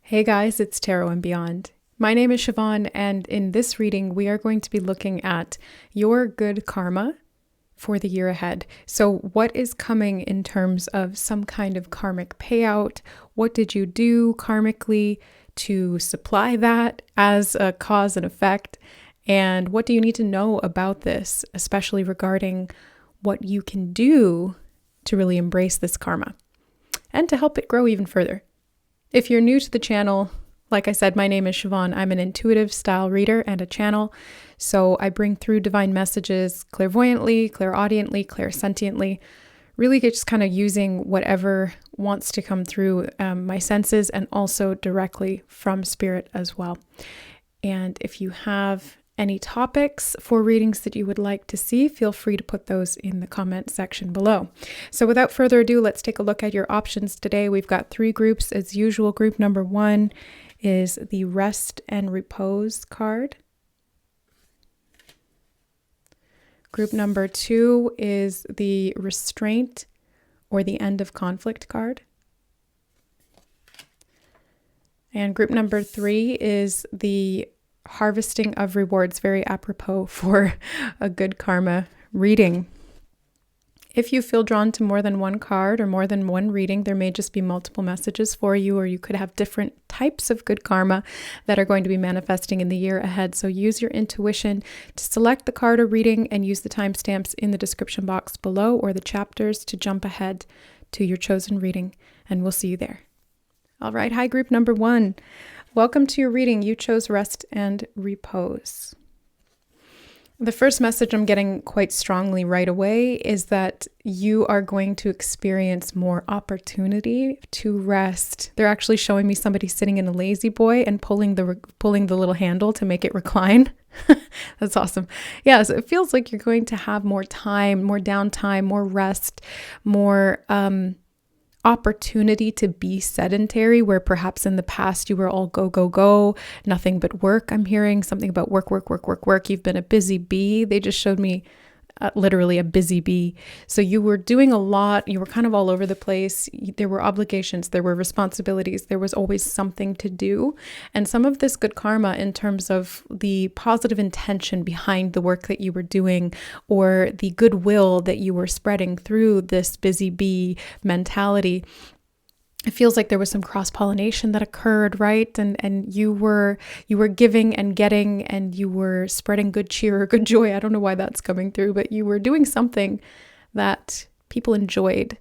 Hey guys, it's Tarot and Beyond. My name is Siobhan, and in this reading, we are going to be looking at your good karma for the year ahead. So, what is coming in terms of some kind of karmic payout? What did you do karmically to supply that as a cause and effect? And what do you need to know about this, especially regarding what you can do to really embrace this karma and to help it grow even further? If you're new to the channel, like I said, my name is Siobhan. I'm an intuitive style reader and a channel. So I bring through divine messages clairvoyantly, clairaudiently, clairsentiently, really just kind of using whatever wants to come through my senses and also directly from spirit as well. And if you have any topics for readings that you would like to see, feel free to put those in the comment section below. So without further ado, let's take a look at your options today. We've got 3 groups as usual. Group number 1 is the Rest and Repose card. Group number 2 is the Restraint or the End of Conflict card. And group number 3 is the Harvesting of Rewards, very apropos for a good karma reading. If you feel drawn to more than one card or more than one reading, there may just be multiple messages for you, or you could have different types of good karma that are going to be manifesting in the year ahead. So use your intuition to select the card or reading and use the timestamps in the description box below or the chapters to jump ahead to your chosen reading, and we'll see you there. All right, hi group number 1. Welcome to your reading. You chose Rest and Repose. The first message I'm getting quite strongly right away is that you are going to experience more opportunity to rest. They're actually showing me somebody sitting in a lazy boy and pulling the little handle to make it recline. That's awesome. Yeah, so it feels like you're going to have more time, more downtime, more rest, more opportunity to be sedentary, where perhaps in the past you were all go, go, go, nothing but work. I'm hearing something about work, work, work, work, work. You've been a busy bee. They just showed me literally a busy bee. So you were doing a lot. You were kind of all over the place. There were obligations. There were responsibilities. There was always something to do. And some of this good karma in terms of the positive intention behind the work that you were doing or the goodwill that you were spreading through this busy bee mentality, it feels like there was some cross-pollination that occurred, right? And you were giving and getting, and you were spreading good cheer or good joy. I don't know why that's coming through, but you were doing something that people enjoyed,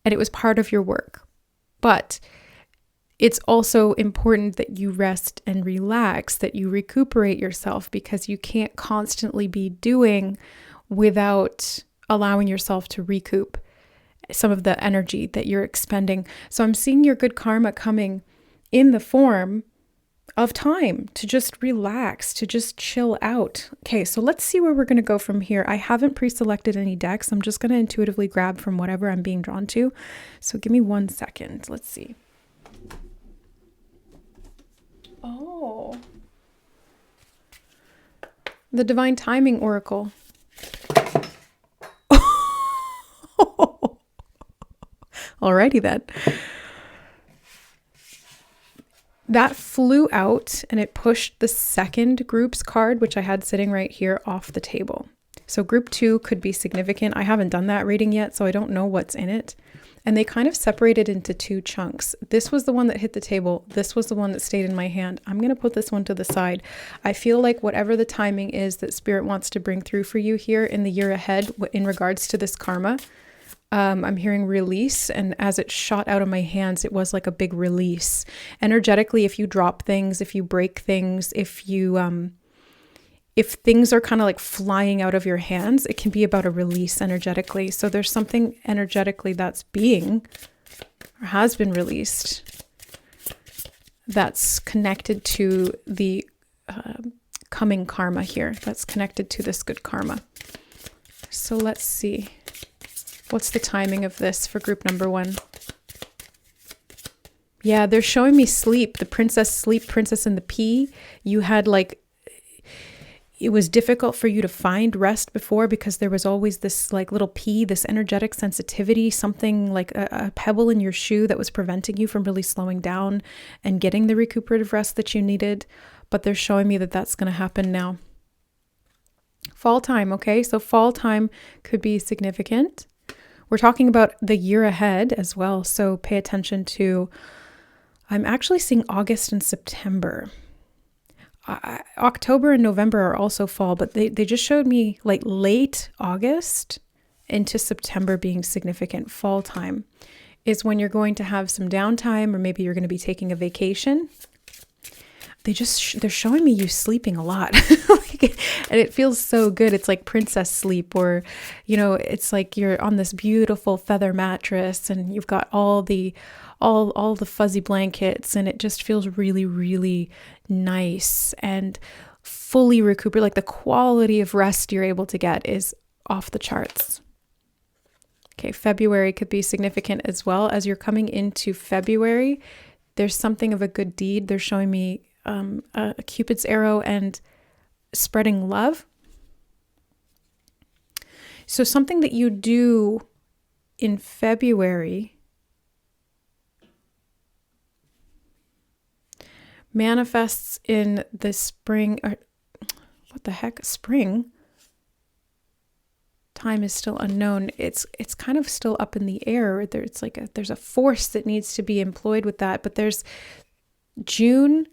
and it was part of your work. But it's also important that you rest and relax, that you recuperate yourself, because you can't constantly be doing without allowing yourself to recoup some of the energy that you're expending. So I'm seeing your good karma coming in the form of time to just relax, to just chill out. Okay, so let's see where we're going to go from here. I haven't pre-selected any decks. I'm just going to intuitively grab from whatever I'm being drawn to. So give me 1 second. Let's see. Oh, the Divine Timing Oracle. Alrighty then. That flew out and it pushed the second group's card, which I had sitting right here, off the table. So group 2 could be significant. I haven't done that reading yet, so I don't know what's in it. And they kind of separated into 2 chunks. This was the one that hit the table. This was the one that stayed in my hand. I'm going to put this one to the side. I feel like whatever the timing is that Spirit wants to bring through for you here in the year ahead in regards to this karma, I'm hearing release, and as it shot out of my hands, it was like a big release. Energetically, if you drop things, if you break things, if things are kind of like flying out of your hands, it can be about a release energetically. So there's something energetically that's being or has been released that's connected to the coming karma here. That's connected to this good karma. So let's see. What's the timing of this for group number 1? Yeah, they're showing me sleep. The princess sleep, princess and the pea. You had like, it was difficult for you to find rest before because there was always this like little this energetic sensitivity, something like a pebble in your shoe that was preventing you from really slowing down and getting the recuperative rest that you needed. But they're showing me that that's going to happen now. Fall time, okay? So fall time could be significant. We're talking about the year ahead as well. So pay attention to, I'm actually seeing August and September. October and November are also fall, but they just showed me like late August into September being significant. Fall time is when you're going to have some downtime, or maybe you're going to be taking a vacation. They're showing me you sleeping a lot. And it feels so good. It's like princess sleep, or, it's like you're on this beautiful feather mattress and you've got all the fuzzy blankets, and it just feels really, really nice and fully recuperate. Like the quality of rest you're able to get is off the charts. Okay, February could be significant as well. As you're coming into February, there's something of a good deed. They're showing me a Cupid's arrow and spreading love. So something that you do in February manifests in the spring, or what the heck, spring time is still unknown. It's kind of still up in the air. There's a force that needs to be employed with that. But there's June,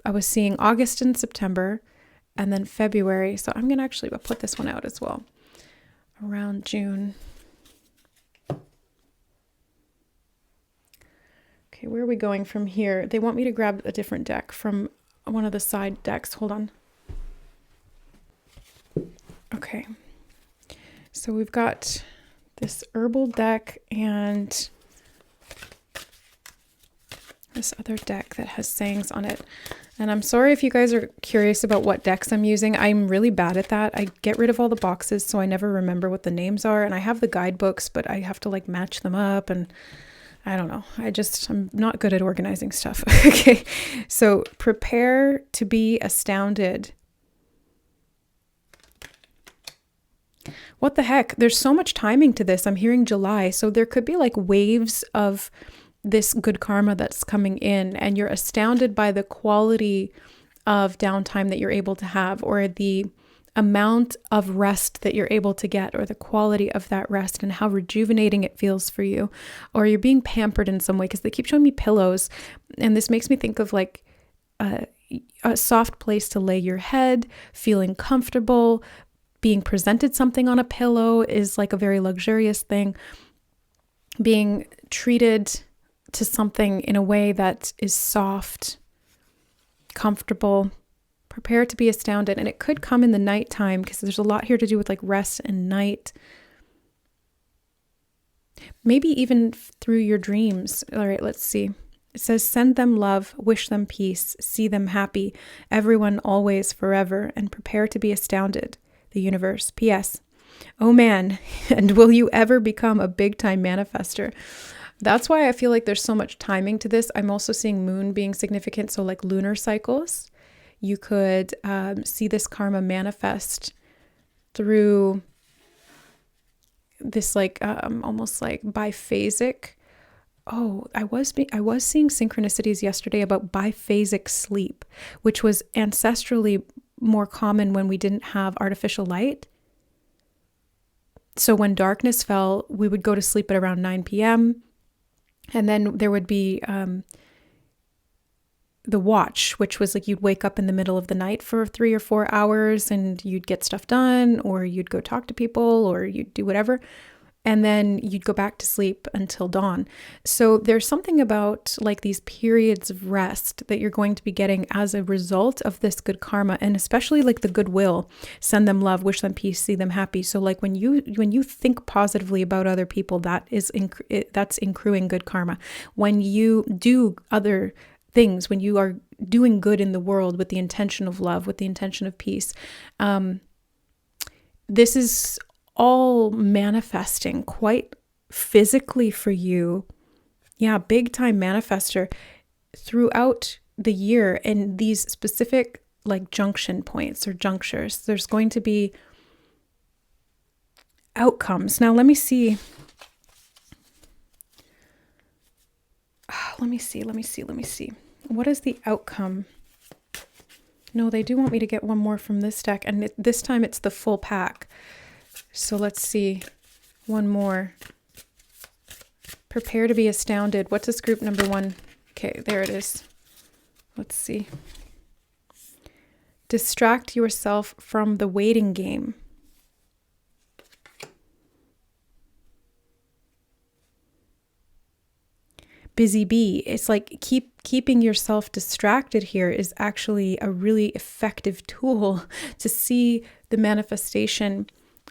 I was seeing August and September, and then February. So I'm gonna actually put this one out as well around June. Okay, where are we going from here? They want me to grab a different deck from one of the side decks. Hold on. Okay. So we've got this herbal deck and this other deck that has sayings on it. And I'm sorry if you guys are curious about what decks I'm using. I'm really bad at that. I get rid of all the boxes, so I never remember what the names are. And I have the guidebooks, but I have to like match them up, and I don't know. I'm not good at organizing stuff. Okay. So prepare to be astounded. What the heck? There's so much timing to this. I'm hearing July. So there could be like waves of this good karma that's coming in, and you're astounded by the quality of downtime that you're able to have, or the amount of rest that you're able to get, or the quality of that rest and how rejuvenating it feels for you. Or you're being pampered in some way, because they keep showing me pillows, and this makes me think of like a soft place to lay your head, feeling comfortable. Being presented something on a pillow is like a very luxurious thing. Being treated to something in a way that is soft, comfortable. Prepare to be astounded. And it could come in the nighttime, because there's a lot here to do with like rest and night. Maybe even through your dreams. All right, let's see. It says, send them love, wish them peace, see them happy, everyone always forever, and prepare to be astounded. The universe. P.S. Oh man, and will you ever become a big time manifester? That's why I feel like there's so much timing to this. I'm also seeing moon being significant. So like lunar cycles, you could see this karma manifest through this like almost like biphasic. Oh, I was seeing synchronicities yesterday about biphasic sleep, which was ancestrally more common when we didn't have artificial light. So when darkness fell, we would go to sleep at around 9 p.m. And then there would be the watch, which was like you'd wake up in the middle of the night for 3 or 4 hours and you'd get stuff done, or you'd go talk to people, or you'd do whatever. And then you'd go back to sleep until dawn. So there's something about like these periods of rest that you're going to be getting as a result of this good karma, and especially like the goodwill. Send them love, wish them peace, see them happy. So like when you think positively about other people, that's accruing good karma. When you do other things, when you are doing good in the world with the intention of love, with the intention of peace, this is all manifesting quite physically for you. Yeah, big time manifester throughout the year. And these specific like junction points or junctures. There's going to be outcomes. Now, let me see. Let me see. What is the outcome? No, they do want me to get one more from this deck, and this time it's the full pack. So let's see. One more. Prepare to be astounded. What does group number 1? Okay, there it is. Let's see. Distract yourself from the waiting game. Busy bee. It's like keeping yourself distracted here is actually a really effective tool to see the manifestation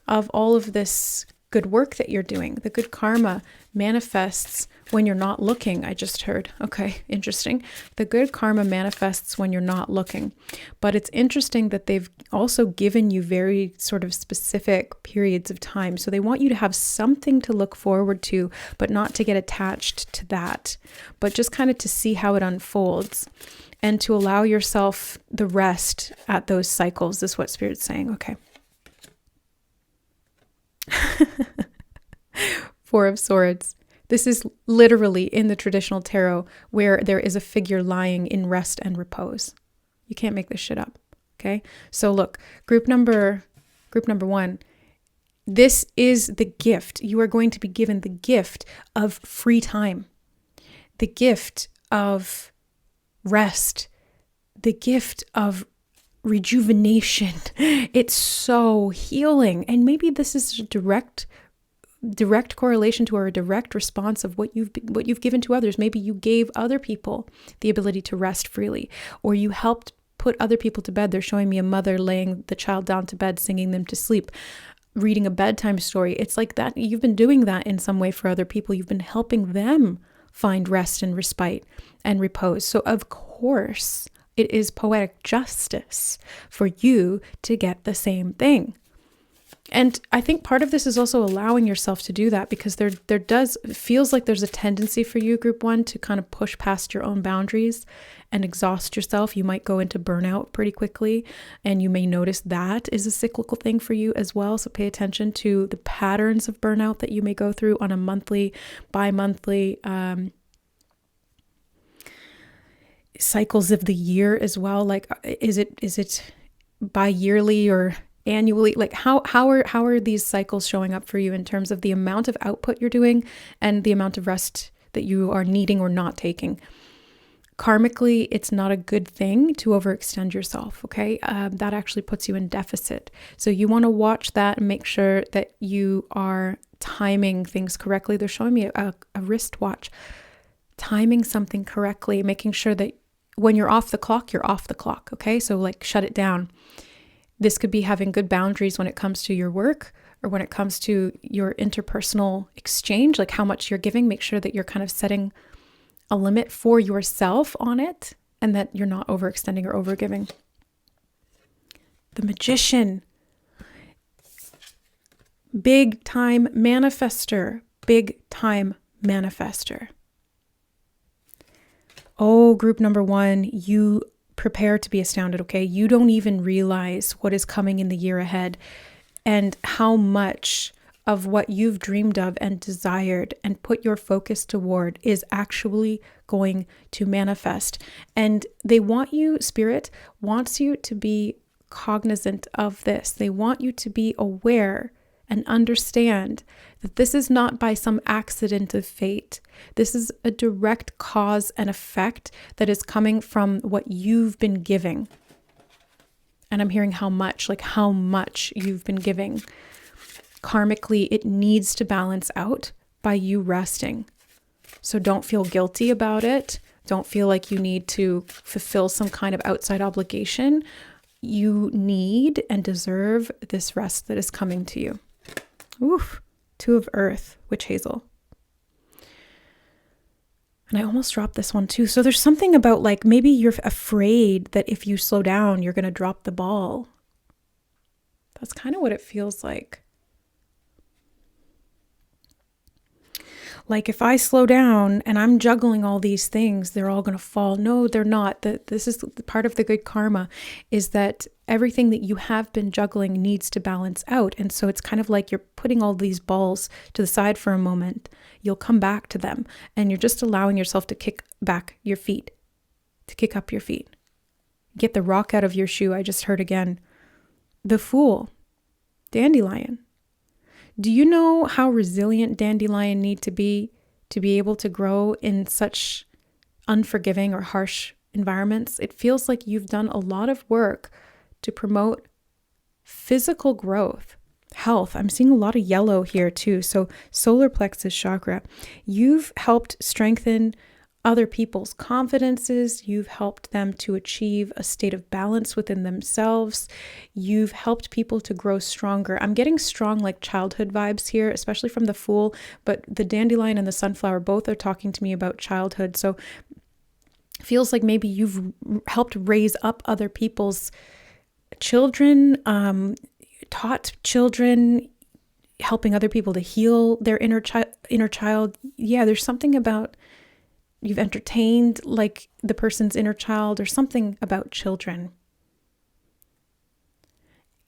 of all of this good work that you're doing. The good karma manifests when you're not looking, I just heard. Okay, interesting. The good karma manifests when you're not looking. But it's interesting that they've also given you very sort of specific periods of time. So they want you to have something to look forward to, but not to get attached to that, but just kind of to see how it unfolds and to allow yourself the rest at those cycles. This is what Spirit's saying. Okay. 4 of Swords. This is literally in the traditional tarot where there is a figure lying in rest and repose. You can't make this shit up. Okay. So look, group number 1, this is the gift. You are going to be given the gift of free time, the gift of rest, the gift of rejuvenation. It's so healing. And maybe this is a direct correlation to, or a direct response of what you've given to others. Maybe you gave other people the ability to rest freely, or you helped put other people to bed. They're showing me a mother laying the child down to bed, singing them to sleep, reading a bedtime story. It's like that. You've been doing that in some way for other people. You've been helping them find rest and respite and repose. So of course, it is poetic justice for you to get the same thing. And I think part of this is also allowing yourself to do that, because it feels like there's a tendency for you, group 1, to kind of push past your own boundaries and exhaust yourself. You might go into burnout pretty quickly, and you may notice that is a cyclical thing for you as well. So pay attention to the patterns of burnout that you may go through on a monthly, bi-monthly, cycles of the year as well. Like, is it bi-yearly or annually? Like how are these cycles showing up for you in terms of the amount of output you're doing and the amount of rest that you are needing or not taking? Karmically, it's not a good thing to overextend yourself. Okay. That actually puts you in deficit. So you want to watch that and make sure that you are timing things correctly. They're showing me a wristwatch, timing something correctly, making sure that when you're off the clock, you're off the clock. Okay. So like shut it down. This could be having good boundaries when it comes to your work or when it comes to your interpersonal exchange, like how much you're giving. Make sure that you're kind of setting a limit for yourself on it and that you're not overextending or overgiving. The Magician. Big time manifester. Big time manifester. Oh, group number 1, you prepare to be astounded, okay? You don't even realize what is coming in the year ahead and how much of what you've dreamed of and desired and put your focus toward is actually going to manifest. And they want you, Spirit wants you to be cognizant of this. They want you to be aware and understand that this is not by some accident of fate. This is a direct cause and effect that is coming from what you've been giving. And I'm hearing how much you've been giving. Karmically, it needs to balance out by you resting. So don't feel guilty about it. Don't feel like you need to fulfill some kind of outside obligation. You need and deserve this rest that is coming to you. Oof. 2 of Earth, Witch Hazel. And I almost dropped this one too. So there's something about like, maybe you're afraid that if you slow down, you're going to drop the ball. That's kind of what it feels like. like if I slow down and I'm juggling all these things, they're all going to fall. No, they're not. This is the part of the good karma, is that everything that you have been juggling needs to balance out. And so it's kind of like you're putting all these balls to the side for a moment. You'll come back to them, and you're just allowing yourself to kick back your feet, to kick up your feet. Get the rock out of your shoe. I just heard again. The Fool, dandelion. Do you know how resilient dandelion need to be able to grow in such unforgiving or harsh environments? It feels like you've done a lot of work to promote physical growth, health. I'm seeing a lot of yellow here too. So solar plexus chakra, you've helped strengthen other people's confidences. You've helped them to achieve a state of balance within themselves. You've helped people to grow stronger. I'm getting strong like childhood vibes here, especially from the Fool, but the dandelion and the sunflower both are talking to me about childhood. So it feels like maybe you've helped raise up other people's children, taught children, helping other people to heal their inner child. Yeah, there's something about you've entertained like the person's inner child or something about children.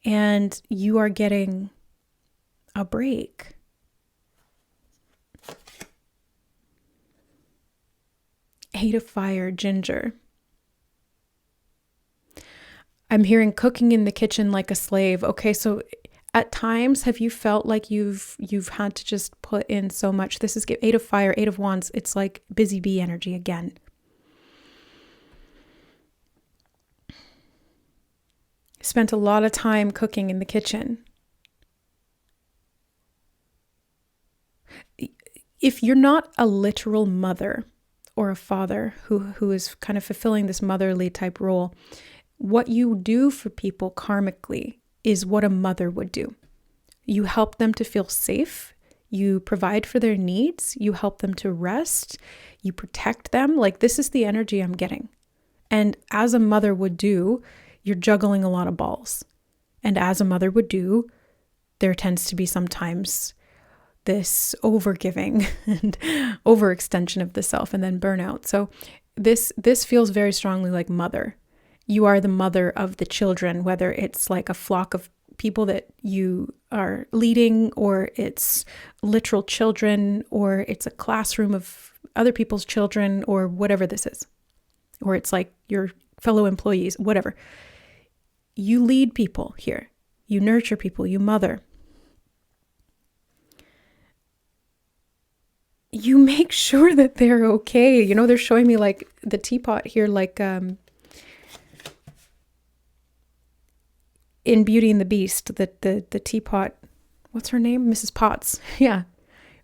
And you are getting a break. Eight of Fire, ginger. I'm hearing cooking in the kitchen like a slave. Okay, so at times, have you felt like you've had to just put in so much? This is Eight of Fire, Eight of Wands. It's like busy bee energy again. Spent a lot of time cooking in the kitchen. If you're not a literal mother or a father who is kind of fulfilling this motherly type role, what you do for people karmically is what a mother would do. You help them to feel safe. You provide for their needs. You help them to rest. You protect them. Like, this is the energy I'm getting. And as a mother would do, you're juggling a lot of balls. And as a mother would do, there tends to be sometimes this overgiving and overextension of the self and then burnout. So this feels very strongly like mother. You are the mother of the children, whether it's like a flock of people that you are leading, or it's literal children, or it's a classroom of other people's children, or whatever this is. Or it's like your fellow employees, whatever. You lead people here. You nurture people, you mother. You make sure that they're okay. You know, they're showing me like the teapot here, like in Beauty and the Beast, the teapot, what's her name? Mrs. Potts. Yeah.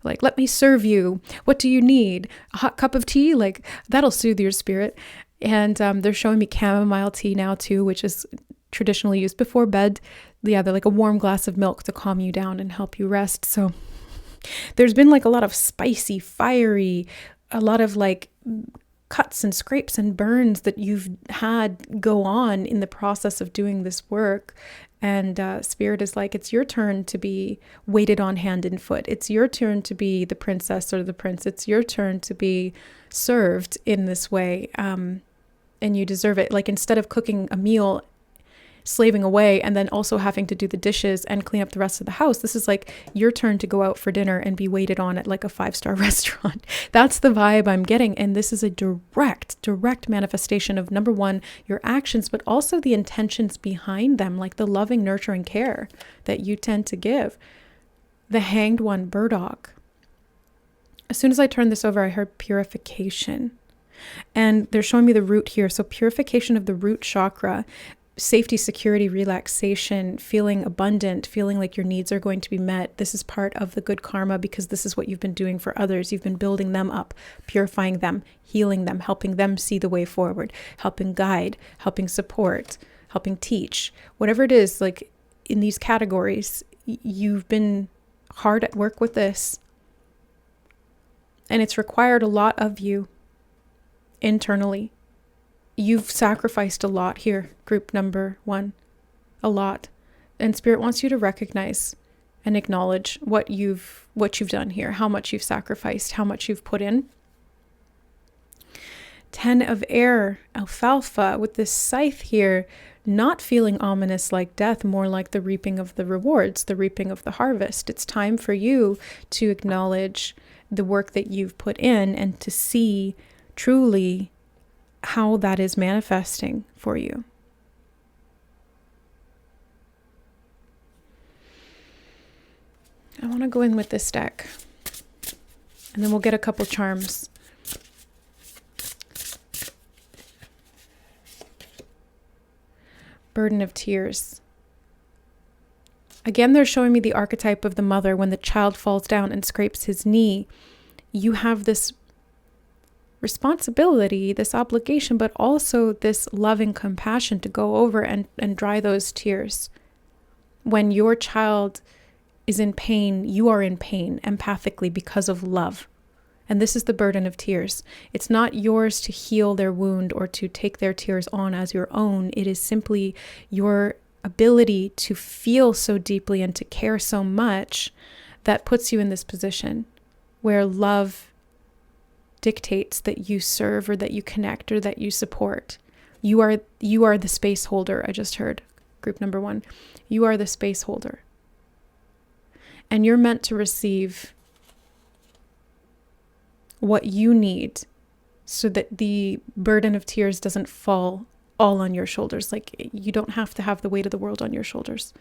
Like, let me serve you. What do you need? A hot cup of tea? Like, that'll soothe your spirit. And they're showing me chamomile tea now too, which is traditionally used before bed. Yeah, they're like a warm glass of milk to calm you down and help you rest. So there's been like a lot of spicy, fiery, a lot of like cuts and scrapes and burns that you've had go on in the process of doing this work. And Spirit is like, it's your turn to be waited on hand and foot. It's your turn to be the princess or the prince. It's your turn to be served in this way. And you deserve it. Like, instead of cooking a meal, slaving away, and then also having to do the dishes and clean up the rest of the house, this is like your turn to go out for dinner and be waited on at like a 5-star restaurant. That's the vibe I'm getting. And this is a direct manifestation of, number one, your actions, but also the intentions behind them, like the loving, nurturing care that you tend to give. The Hanged One, burdock. As soon as I turned this over, I heard purification. And they're showing me the root here. So purification of the root chakra, safety, security, relaxation, feeling abundant, feeling like your needs are going to be met. This is part of the good karma, because this is what you've been doing for others. You've been building them up, purifying them, healing them, helping them see the way forward, helping guide, helping support, helping teach, whatever it is. Like, in these categories, you've been hard at work with this, and it's required a lot of you internally. You've sacrificed a lot here, group number 1, a lot. And Spirit wants you to recognize and acknowledge what you've done here, how much you've sacrificed, how much you've put in. 10 of air, alfalfa, with this scythe here, not feeling ominous like death, more like the reaping of the rewards, the reaping of the harvest. It's time for you to acknowledge the work that you've put in and to see truly how that is manifesting for you. I want to go in with this deck, and then we'll get a couple charms. Burden of tears. Again, they're showing me the archetype of the mother when the child falls down and scrapes his knee. You have this responsibility, this obligation, but also this loving compassion to go over and dry those tears. When your child is in pain, you are in pain empathically because of love. And this is the burden of tears. It's not yours to heal their wound or to take their tears on as your own. It is simply your ability to feel so deeply and to care so much that puts you in this position where love dictates that you serve or that you connect or that you support. You are the space holder. I just heard group number 1. You are the space holder. And you're meant to receive what you need so that the burden of tears doesn't fall all on your shoulders. Like, you don't have to have the weight of the world on your shoulders.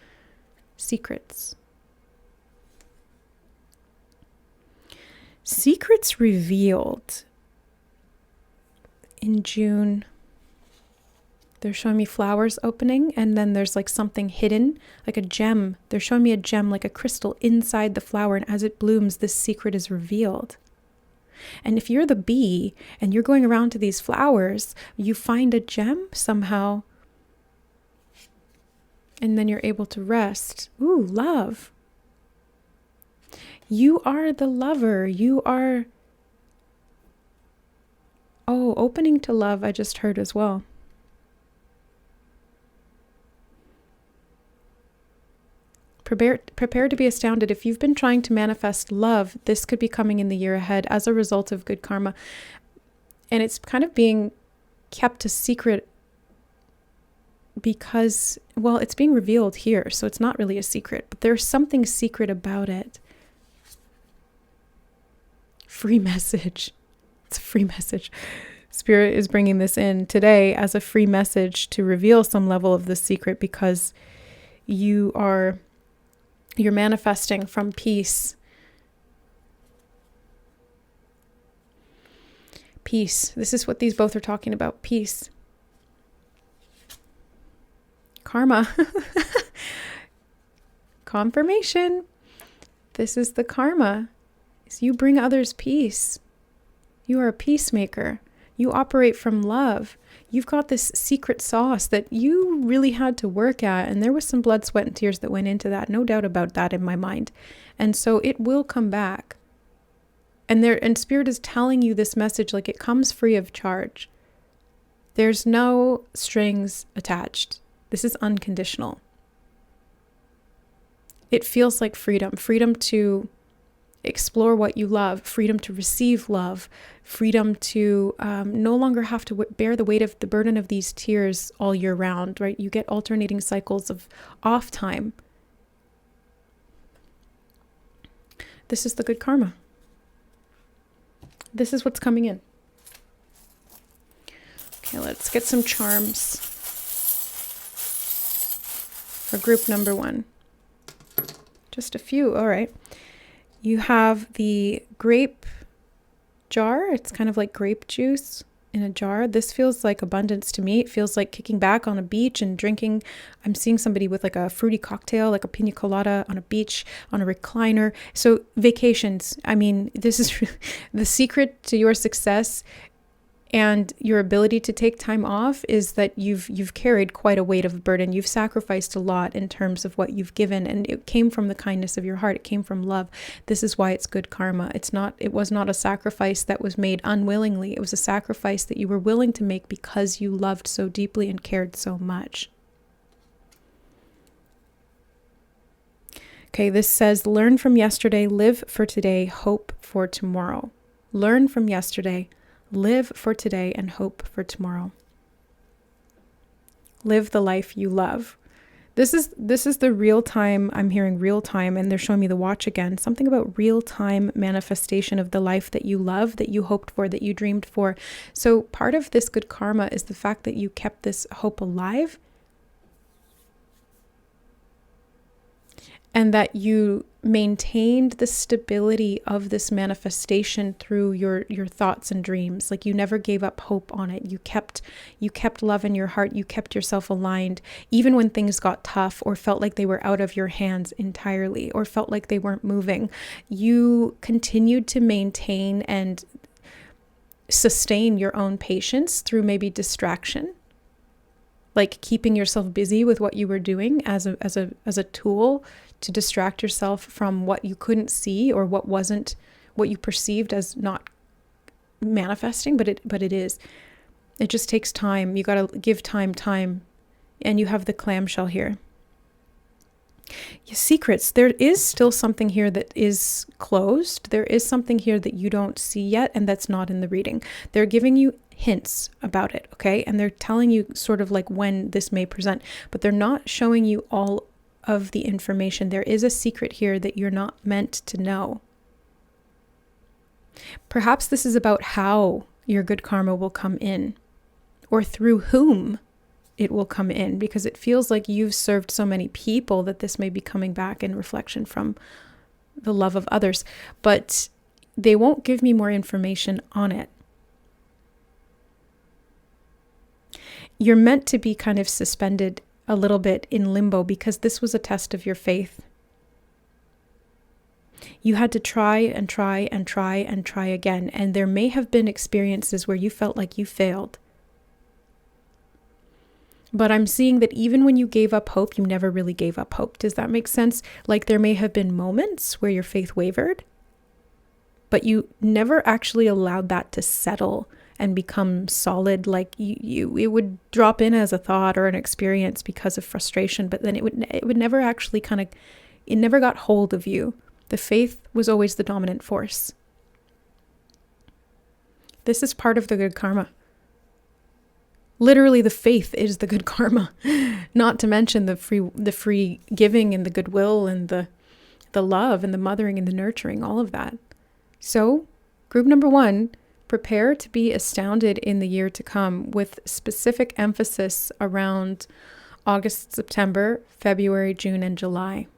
Secrets. Secrets revealed in June. They're showing me flowers opening, and then there's like something hidden, like a gem. They're showing me a gem, like a crystal inside the flower, and as it blooms, this secret is revealed. And if you're the bee and you're going around to these flowers, you find a gem somehow, and then you're able to rest. Ooh, love. You are the lover. You are... Oh, opening to love, I just heard as well. Prepare to be astounded. If you've been trying to manifest love, this could be coming in the year ahead as a result of good karma. And it's kind of being kept a secret because, well, it's being revealed here, so it's not really a secret, but there's something secret about it. Free message. It's a free message. Spirit is bringing this in today as a free message to reveal some level of the secret because you're manifesting from peace. Peace. This is what these both are talking about. Peace. Karma. Confirmation. This is the karma. Is you bring others peace. You are a peacemaker. You operate from love. You've got this secret sauce that you really had to work at, and there was some blood, sweat, and tears that went into that. No doubt about that in my mind. And so it will come back. And Spirit is telling you this message like it comes free of charge. There's no strings attached. This is unconditional. It feels like freedom. Freedom to explore what you love, freedom to receive love, freedom to no longer have to bear the weight of the burden of these tears all year round, right? You get alternating cycles of off time. This is the good karma. This is what's coming in. Okay, let's get some charms for group number 1. Just a few, all right. You have the grape jar. It's kind of like grape juice in a jar. This feels like abundance to me. It feels like kicking back on a beach and drinking. I'm seeing somebody with like a fruity cocktail, like a pina colada on a beach, on a recliner. So vacations. I mean, this is the secret to your success and your ability to take time off is that you've carried quite a weight of burden. You've sacrificed a lot in terms of what you've given, and it came from the kindness of your heart. It came from love. This is why it's good karma. It was not a sacrifice that was made unwillingly. It was a sacrifice that you were willing to make because you loved so deeply and cared so much. Okay, this says, learn from yesterday, live for today, hope for tomorrow. Learn from yesterday, live for today, and hope for tomorrow. Live the life you love. This is the real time. I'm hearing real time, and they're showing me the watch again. Something about real time manifestation of the life that you love, that you hoped for, that you dreamed for. So part of this good karma is the fact that you kept this hope alive, and that you maintained the stability of this manifestation through your thoughts and dreams. Like, you never gave up hope on it. You kept love in your heart. You kept yourself aligned, even when things got tough or felt like they were out of your hands entirely, or felt like they weren't moving. You continued to maintain and sustain your own patience through maybe distraction, like keeping yourself busy with what you were doing as a tool to distract yourself from what you couldn't see, or what you perceived as not manifesting, but it is. It just takes time. You got to give time, and you have the clamshell here. Secrets. There is still something here that is closed. There is something here that you don't see yet, and that's not in the reading. They're giving you hints about it, okay? And they're telling you sort of like when this may present, but they're not showing you all of the information. There is a secret here that you're not meant to know. Perhaps this is about how your good karma will come in, or through whom it will come in, because it feels like you've served so many people that this may be coming back in reflection from the love of others, but they won't give me more information on it. You're meant to be kind of suspended a little bit in limbo, because this was a test of your faith. You had to try and try and try and try again, and there may have been experiences where you felt like you failed. But I'm seeing that even when you gave up hope, you never really gave up hope. Does that make sense? Like, there may have been moments where your faith wavered, but you never actually allowed that to settle and become solid. Like, it would drop in as a thought or an experience because of frustration, but then it would never actually it never got hold of you. The faith was always the dominant force. This is part of the good karma. Literally, the faith is the good karma, not to mention the free giving and the goodwill and the love and the mothering and the nurturing, all of that. So, group number 1, prepare to be astounded in the year to come, with specific emphasis around August, September, February, June, and July.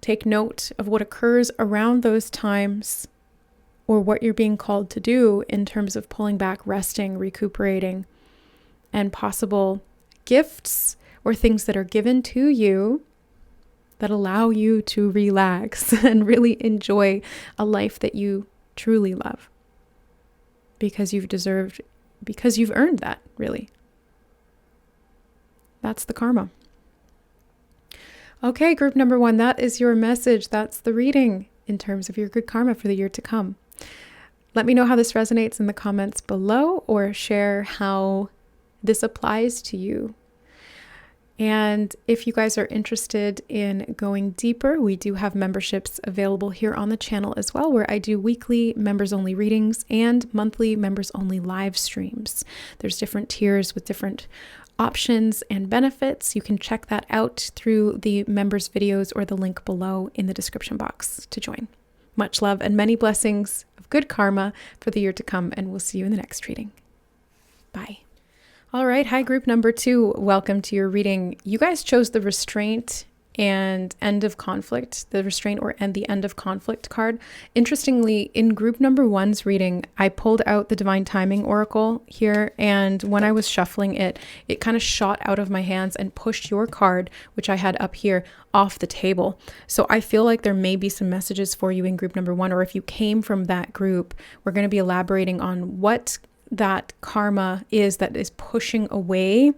Take note of what occurs around those times, or what you're being called to do in terms of pulling back, resting, recuperating, and possible gifts or things that are given to you that allow you to relax and really enjoy a life that you truly love, because you've earned that, really. That's the karma. Okay, group number 1, that is your message. That's the reading in terms of your good karma for the year to come. Let me know how this resonates in the comments below, or share how this applies to you. And if you guys are interested in going deeper, we do have memberships available here on the channel as well, where I do weekly members-only readings and monthly members-only live streams. There's different tiers with different options and benefits. You can check that out through the members videos or the link below in the description box to join. Much love and many blessings of good karma for the year to come, and we'll see you in the next reading. Bye. All right. Hi, group number 2. Welcome to your reading. You guys chose the restraint and end of conflict, the restraint and the end of conflict card. Interestingly, in group number 1's reading, I pulled out the divine timing oracle here, and when I was shuffling it kind of shot out of my hands and pushed your card, which I had up here, off the table. So I feel like there may be some messages for you in group number 1, or if you came from that group, we're going to be elaborating on what that karma is that is pushing away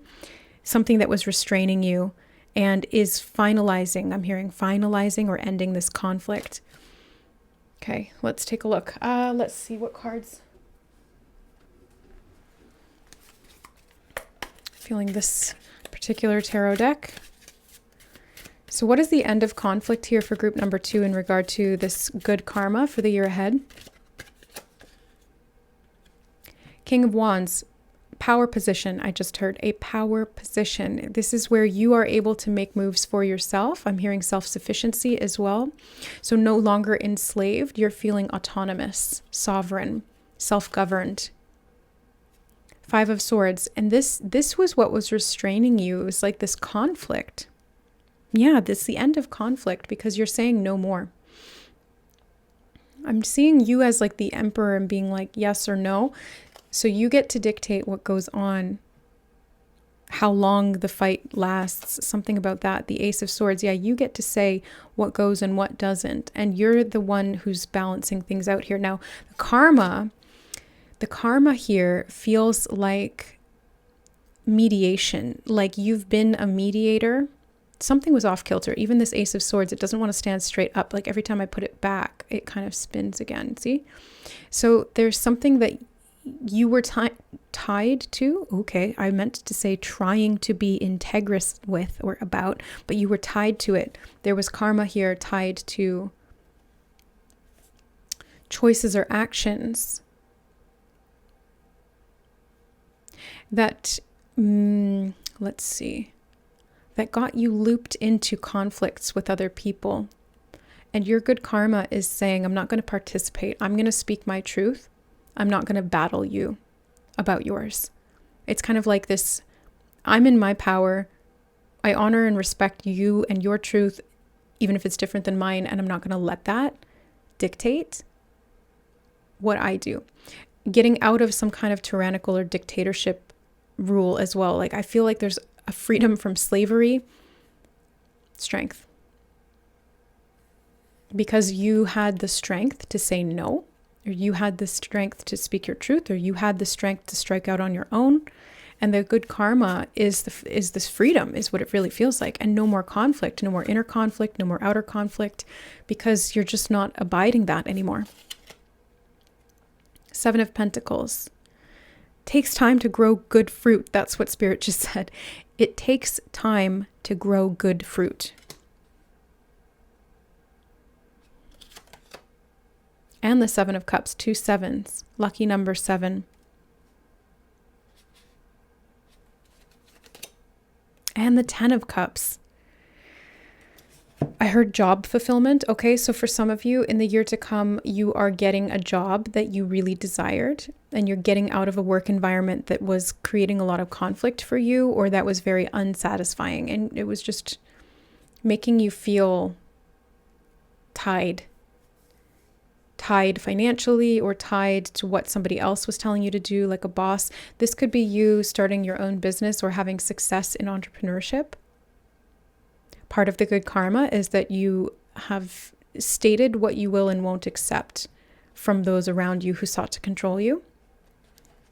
something that was restraining you, and is finalizing, I'm hearing finalizing or ending this conflict. Okay, let's take a look. Let's see what cards. Feeling this particular tarot deck. So what is the end of conflict here for group number 2 in regard to this good karma for the year ahead? King of Wands, power position. I just heard a power position. This is where you are able to make moves for yourself. I'm hearing self-sufficiency as well. So no longer enslaved. You're feeling autonomous, sovereign, self-governed. 5 of Swords. And this was what was restraining you. It was like this conflict. Yeah, this is the end of conflict because you're saying no more. I'm seeing you as like the emperor and being like yes or no. So you get to dictate what goes on, how long the fight lasts, something about that. The Ace of Swords, yeah, you get to say what goes and what doesn't. And you're the one who's balancing things out here. Now, the karma here feels like mediation, like you've been a mediator. Something was off kilter. Even this Ace of Swords, it doesn't want to stand straight up. Like every time I put it back, it kind of spins again. See? So there's something that you were tied to. Okay, I meant to say trying to be integrous with or about, but you were tied to it. There was karma here tied to choices or actions that, let's see, that got you looped into conflicts with other people. And your good karma is saying, I'm not going to participate. I'm going to speak my truth. I'm not going to battle you about yours. It's kind of like this, I'm in my power. I honor and respect you and your truth, even if it's different than mine. And I'm not going to let that dictate what I do. Getting out of some kind of tyrannical or dictatorship rule as well. Like I feel like there's a freedom from slavery, strength. Because you had the strength to say no, or you had the strength to speak your truth, or you had the strength to strike out on your own. And the good karma is this freedom, is what it really feels like. And no more conflict, no more inner conflict, no more outer conflict, because you're just not abiding that anymore. 7 of Pentacles. Takes time to grow good fruit. That's what Spirit just said. It takes time to grow good fruit. And the 7 of Cups, 2 sevens, lucky number 7. And the 10 of Cups. I heard job fulfillment. Okay, so for some of you in the year to come, you are getting a job that you really desired, and you're getting out of a work environment that was creating a lot of conflict for you, or that was very unsatisfying, and it was just making you feel tied financially, or tied to what somebody else was telling you to do, like a boss. This could be you starting your own business or having success in entrepreneurship. Part of the good karma is that you have stated what you will and won't accept from those around you who sought to control you,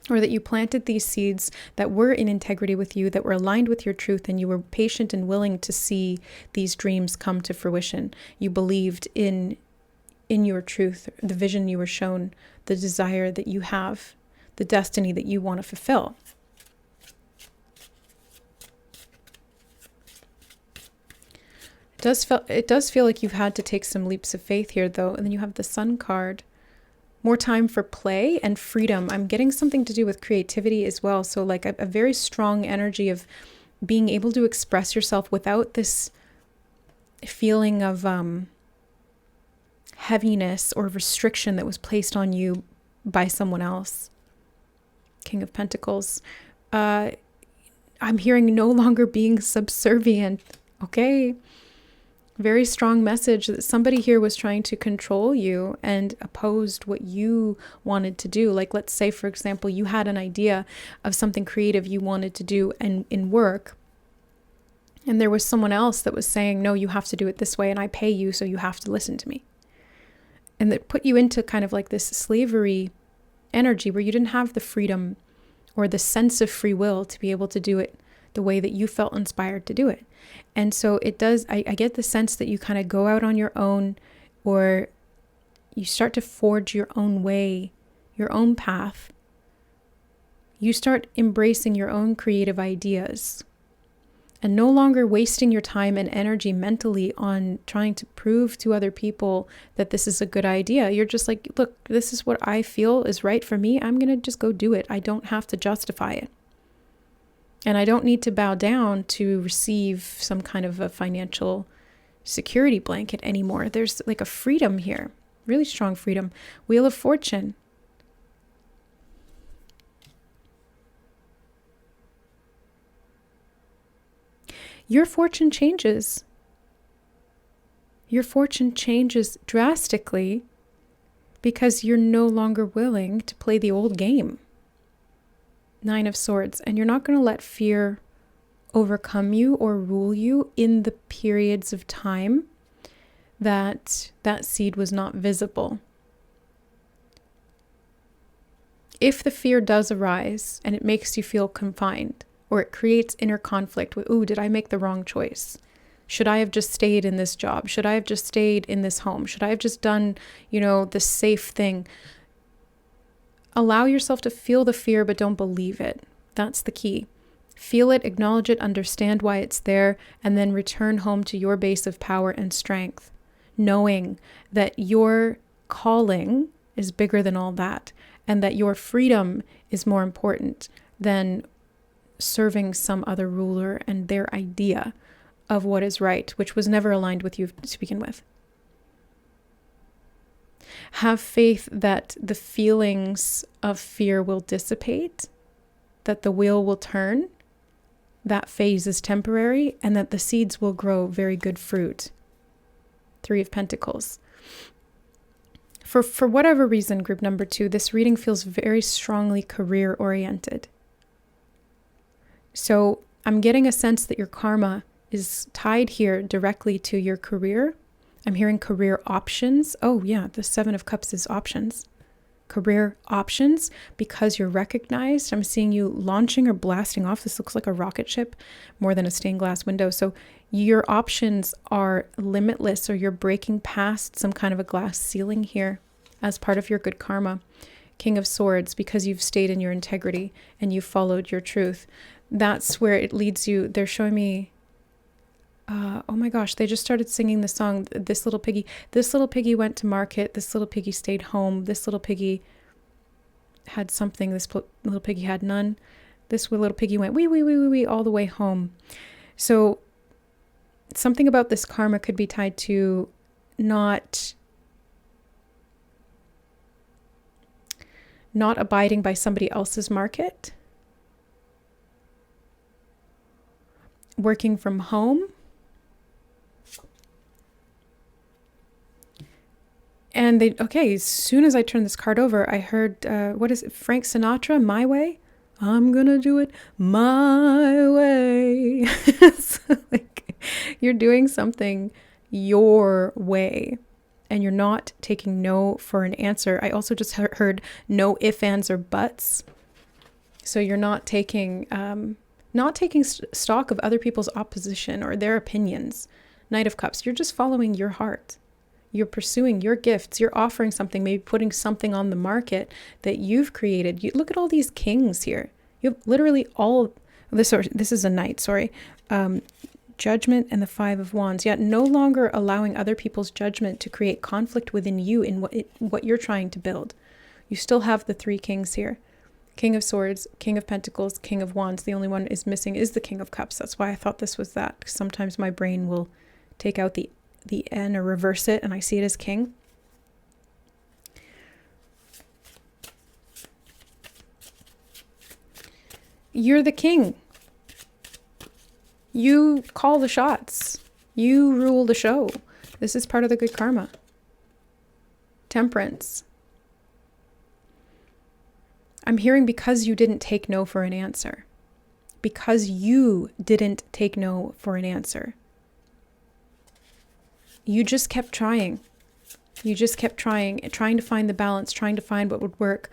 or that you planted these seeds that were in integrity with you, that were aligned with your truth, and you were patient and willing to see these dreams come to fruition. You believed in your truth, the vision you were shown, the desire that you have, the destiny that you want to fulfill. It does feel like you've had to take some leaps of faith here, though. And then you have the Sun card. More time for play and freedom. I'm getting something to do with creativity as well. So like a very strong energy of being able to express yourself without this feeling of heaviness or restriction that was placed on you by someone else. King of Pentacles. I'm hearing no longer being subservient. Okay. Very strong message that somebody here was trying to control you and opposed what you wanted to do. Like, let's say, for example, you had an idea of something creative you wanted to do in work, and there was someone else that was saying, no, you have to do it this way, and I pay you, so you have to listen to me. And that put you into kind of like this slavery energy where you didn't have the freedom or the sense of free will to be able to do it the way that you felt inspired to do it. And so it does, I get the sense that you kind of go out on your own, or you start to forge your own way, your own path. You start embracing your own creative ideas and no longer wasting your time and energy mentally on trying to prove to other people that this is a good idea. You're just like, look, this is what I feel is right for me. I'm going to just go do it. I don't have to justify it. And I don't need to bow down to receive some kind of a financial security blanket anymore. There's like a freedom here, really strong freedom. Wheel of Fortune. Your fortune changes. Your fortune changes drastically because you're no longer willing to play the old game. 9 of Swords. And you're not going to let fear overcome you or rule you in the periods of time that seed was not visible. If the fear does arise and it makes you feel confined, or it creates inner conflict with, ooh, did I make the wrong choice? Should I have just stayed in this job? Should I have just stayed in this home? Should I have just done, the safe thing? Allow yourself to feel the fear, but don't believe it. That's the key. Feel it, acknowledge it, understand why it's there, and then return home to your base of power and strength, knowing that your calling is bigger than all that, and that your freedom is more important than serving some other ruler and their idea of what is right, which was never aligned with you to begin with. Have faith that the feelings of fear will dissipate, that the wheel will turn, that phase is temporary, and that the seeds will grow very good fruit. 3 of Pentacles. For whatever reason, group number 2, this reading feels very strongly career oriented. So I'm getting a sense that your karma is tied here directly to your career. I'm hearing career options. Oh yeah, the 7 of Cups is options. Career options, because you're recognized. I'm seeing you launching or blasting off. This looks like a rocket ship more than a stained glass window. So your options are limitless, or you're breaking past some kind of a glass ceiling here as part of your good karma. King of Swords, because you've stayed in your integrity and you've followed your truth. That's where it leads you. They're showing me, oh my gosh, they just started singing the song, This Little Piggy. This little piggy went to market. This little piggy stayed home. This little piggy had something. This little piggy had none. This little piggy went wee, wee, wee, wee, wee, all the way home. So something about this karma could be tied to not abiding by somebody else's market, working from home, and as soon as I turned this card over, I heard, what is it, Frank Sinatra, My Way? I'm gonna do it my way. So, you're doing something your way, and you're not taking no for an answer. I also just heard no ifs, ands, or buts. So you're not taking stock of other people's opposition or their opinions. Knight of Cups, you're just following your heart. You're pursuing your gifts. You're offering something, maybe putting something on the market that you've created. You look at all these kings here. You have literally all this. This is a knight, sorry. Judgment and the 5 of Wands. Yet no longer allowing other people's judgment to create conflict within you in what you're trying to build. You still have the 3 kings here. King of Swords, King of Pentacles, King of Wands. The only one is missing is the King of Cups. That's why I thought this was that. Sometimes my brain will take out the N or reverse it, and I see it as King. You're the king. You call the shots. You rule the show. This is part of the good karma. Temperance. I'm hearing because you didn't take no for an answer. Because you didn't take no for an answer. You just kept trying. You just kept trying to find the balance, trying to find what would work,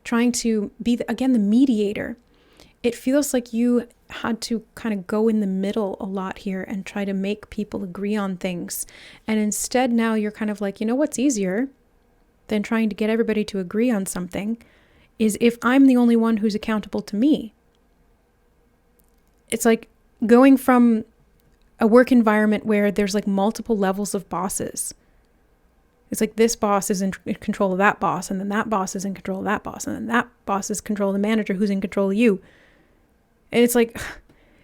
trying to be, the mediator. It feels like you had to kind of go in the middle a lot here and try to make people agree on things. And instead now you're kind of like, what's easier than trying to get everybody to agree on something is if I'm the only one who's accountable to me. It's like going from a work environment where there's like multiple levels of bosses. It's like this boss is in control of that boss, and then that boss is in control of that boss, and then that boss is in control of the manager who's in control of you. And it's like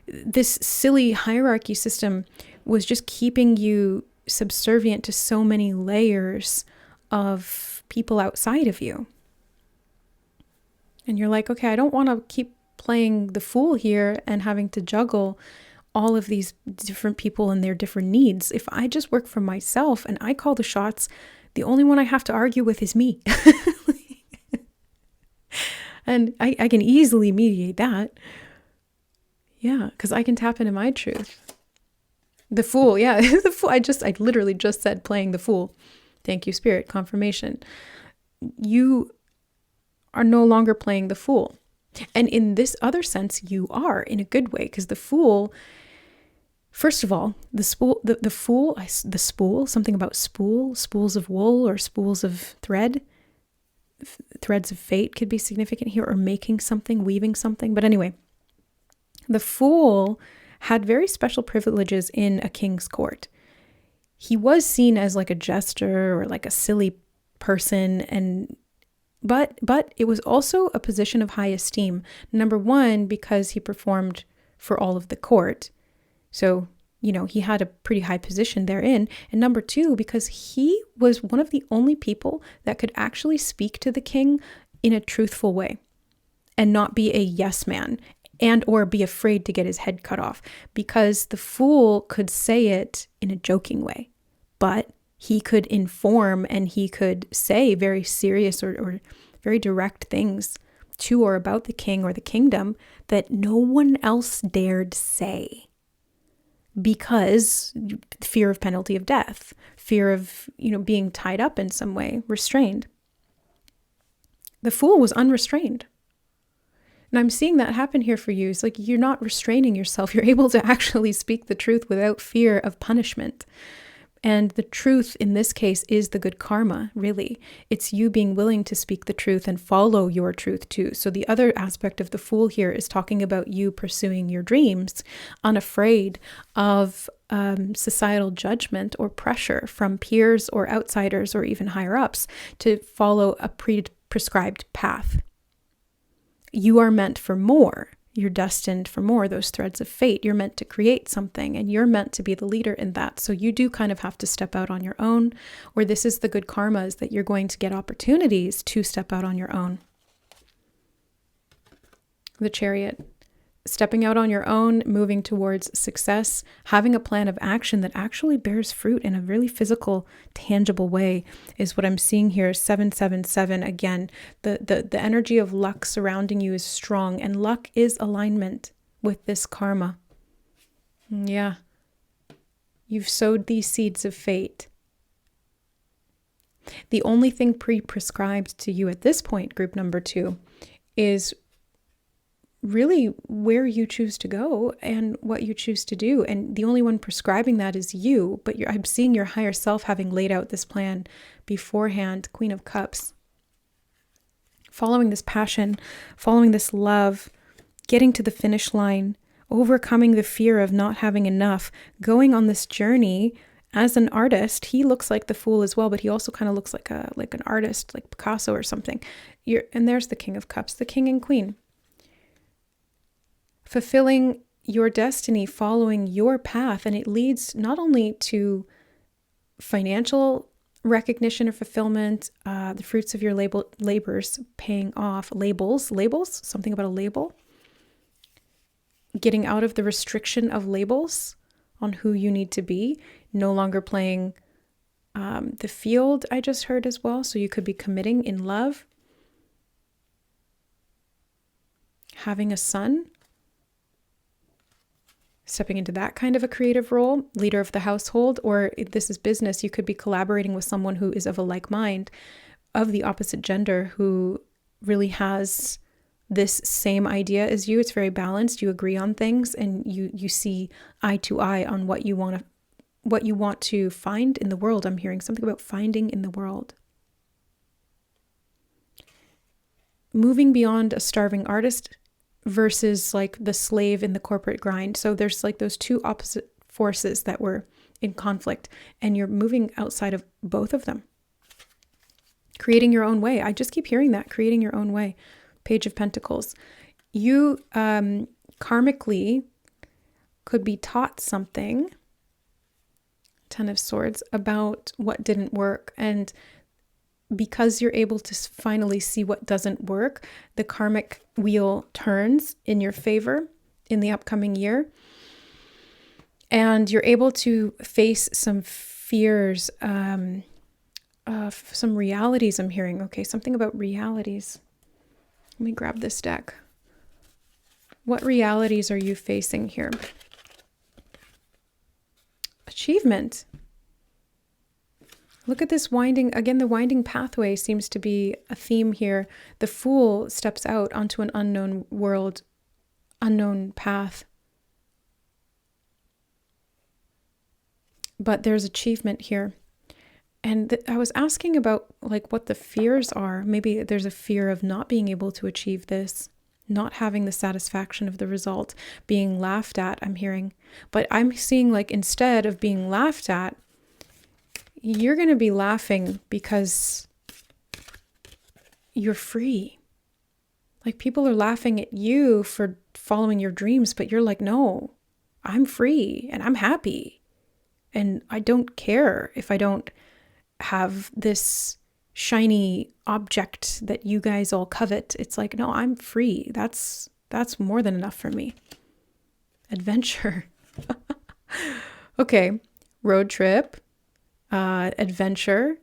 this silly hierarchy system was just keeping you subservient to so many layers of people outside of you. And you're like, okay, I don't want to keep playing the fool here and having to juggle all of these different people and their different needs. If I just work for myself and I call the shots, the only one I have to argue with is me. And I can easily mediate that. Yeah, because I can tap into my truth. The fool, yeah, the fool. I literally just said playing the fool. Thank you, Spirit, confirmation. You are no longer playing the fool. And in this other sense, you are, in a good way, because the fool, first of all, the spool, something about spools of wool or spools of thread, threads of fate could be significant here, or making something, weaving something. But anyway, the fool had very special privileges in a king's court. He was seen as like a jester or like a silly person, but it was also a position of high esteem. Number one, because he performed for all of the court. So, he had a pretty high position therein. And number two, because he was one of the only people that could actually speak to the king in a truthful way and not be a yes man and or be afraid to get his head cut off, because the fool could say it in a joking way, but he could inform and he could say very serious or very direct things to or about the king or the kingdom that no one else dared say, because fear of penalty of death, fear of, being tied up in some way, restrained. The fool was unrestrained. And I'm seeing that happen here for you. It's like you're not restraining yourself. You're able to actually speak the truth without fear of punishment. And the truth in this case is the good karma, really. It's you being willing to speak the truth and follow your truth too. So the other aspect of the fool here is talking about you pursuing your dreams, unafraid of societal judgment or pressure from peers or outsiders or even higher ups to follow a prescribed path. You are meant for more. You're destined for more, those threads of fate. You're meant to create something, and you're meant to be the leader in that. So you do kind of have to step out on your own, or this is the good karma, is that you're going to get opportunities to step out on your own. The Chariot. Stepping out on your own, moving towards success, having a plan of action that actually bears fruit in a really physical, tangible way is what I'm seeing here. 777, again, the energy of luck surrounding you is strong, and luck is alignment with this karma. Yeah. You've sowed these seeds of fate. The only thing pre-prescribed to you at this point, group number 2, is really where you choose to go and what you choose to do. And the only one prescribing that is you, but I'm seeing your higher self having laid out this plan beforehand. Queen of Cups. Following this passion, following this love, getting to the finish line, overcoming the fear of not having enough, going on this journey. As an artist, he looks like the fool as well, but he also kind of looks like an artist, like Picasso or something. And there's the King of Cups, the King and Queen. Fulfilling your destiny, following your path, and it leads not only to financial recognition or fulfillment, the fruits of your labors paying off, labels, something about a label, getting out of the restriction of labels on who you need to be, no longer playing the field, I just heard as well, so you could be committing in love, having a son, stepping into that kind of a creative role, leader of the household, or if this is business, you could be collaborating with someone who is of a like mind, of the opposite gender, who really has this same idea as you. It's very balanced. You agree on things, and you see eye to eye on what you want to find in the world. I'm hearing something about finding in the world. Moving beyond a starving artist versus like the slave in the corporate grind. So there's like those two opposite forces that were in conflict, and you're moving outside of both of them. Creating your own way. I just keep hearing that, creating your own way. Page of Pentacles. You karmically could be taught something, Ten of Swords, about what didn't work. And because you're able to finally see what doesn't work, the karmic wheel turns in your favor in the upcoming year. And you're able to face some fears, some realities I'm hearing. Okay, something about realities. Let me grab this deck. What realities are you facing here? Achievement. Look at this winding, again, the winding pathway seems to be a theme here. The Fool steps out onto an unknown world, unknown path. But there's achievement here. And I was asking about like what the fears are. Maybe there's a fear of not being able to achieve this, not having the satisfaction of the result, being laughed at, I'm hearing. But I'm seeing like instead of being laughed at, you're going to be laughing because you're free. Like people are laughing at you for following your dreams, but you're like, no, I'm free and I'm happy. And I don't care if I don't have this shiny object that you guys all covet. It's like, no, I'm free. That's more than enough for me. Adventure. Okay. Road trip. Adventure,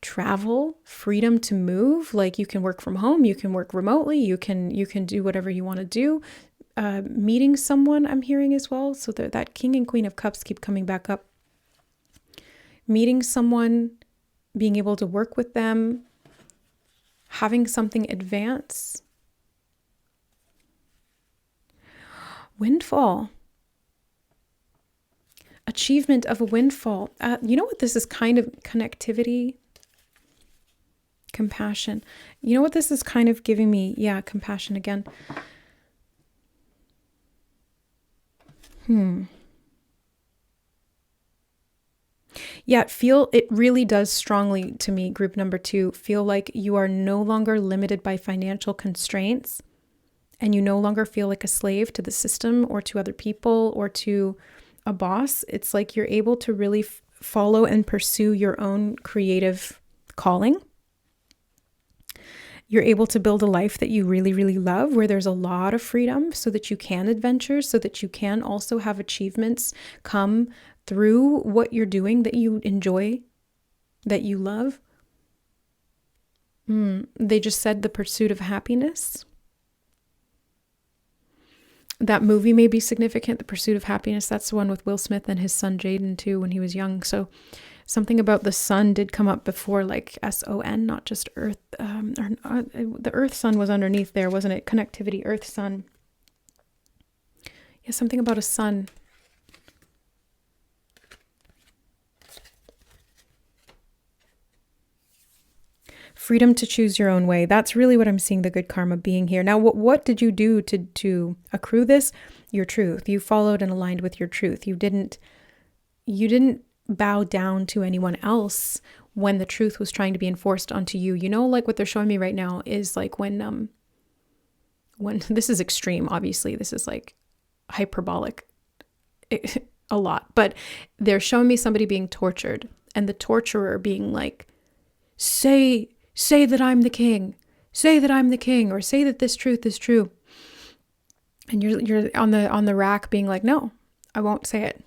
travel, freedom to move. Like you can work from home, you can work remotely, you can do whatever you want to do. Meeting someone, I'm hearing as well. So that King and Queen of Cups keep coming back up. Meeting someone, being able to work with them, having something advance. Windfall. Achievement of a windfall. You know what this is kind of connectivity? Compassion. You know what this is kind of giving me? Yeah, compassion again. Yeah, it really does strongly to me, group number 2, feel like you are no longer limited by financial constraints and you no longer feel like a slave to the system or to other people or to a boss. It's like you're able to really follow and pursue your own creative calling. You're able to build a life that you really, really love, where there's a lot of freedom so that you can adventure, so that you can also have achievements come through what you're doing that you enjoy, that you love. They just said the pursuit of happiness. That movie may be significant, The Pursuit of Happiness. That's the one with Will Smith and his son Jaden too when he was young. So something about the sun did come up before, like S-O-N, not just Earth. The Earth sun was underneath there, wasn't it? Connectivity, Earth sun. Yeah, something about a sun. Freedom to choose your own way. That's really what I'm seeing the good karma being here. Now, what did you do to accrue this? Your truth. You followed and aligned with your truth. You didn't bow down to anyone else when the truth was trying to be enforced onto you. You know, like what they're showing me right now is like when this is extreme, obviously, this is like hyperbolic a lot, but they're showing me somebody being tortured and the torturer being like, say that I'm the king, say that I'm the king, or say that this truth is true. And you're on the rack being like, no, I won't say it.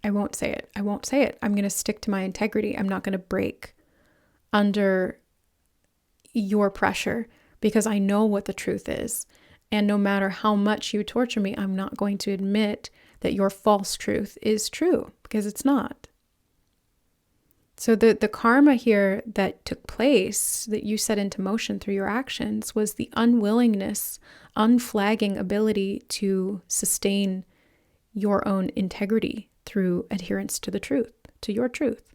I won't say it. I won't say it. I'm going to stick to my integrity. I'm not going to break under your pressure because I know what the truth is. And no matter how much you torture me, I'm not going to admit that your false truth is true because it's not. So the karma here that took place, that you set into motion through your actions, was the unwillingness, unflagging ability to sustain your own integrity through adherence to the truth, to your truth.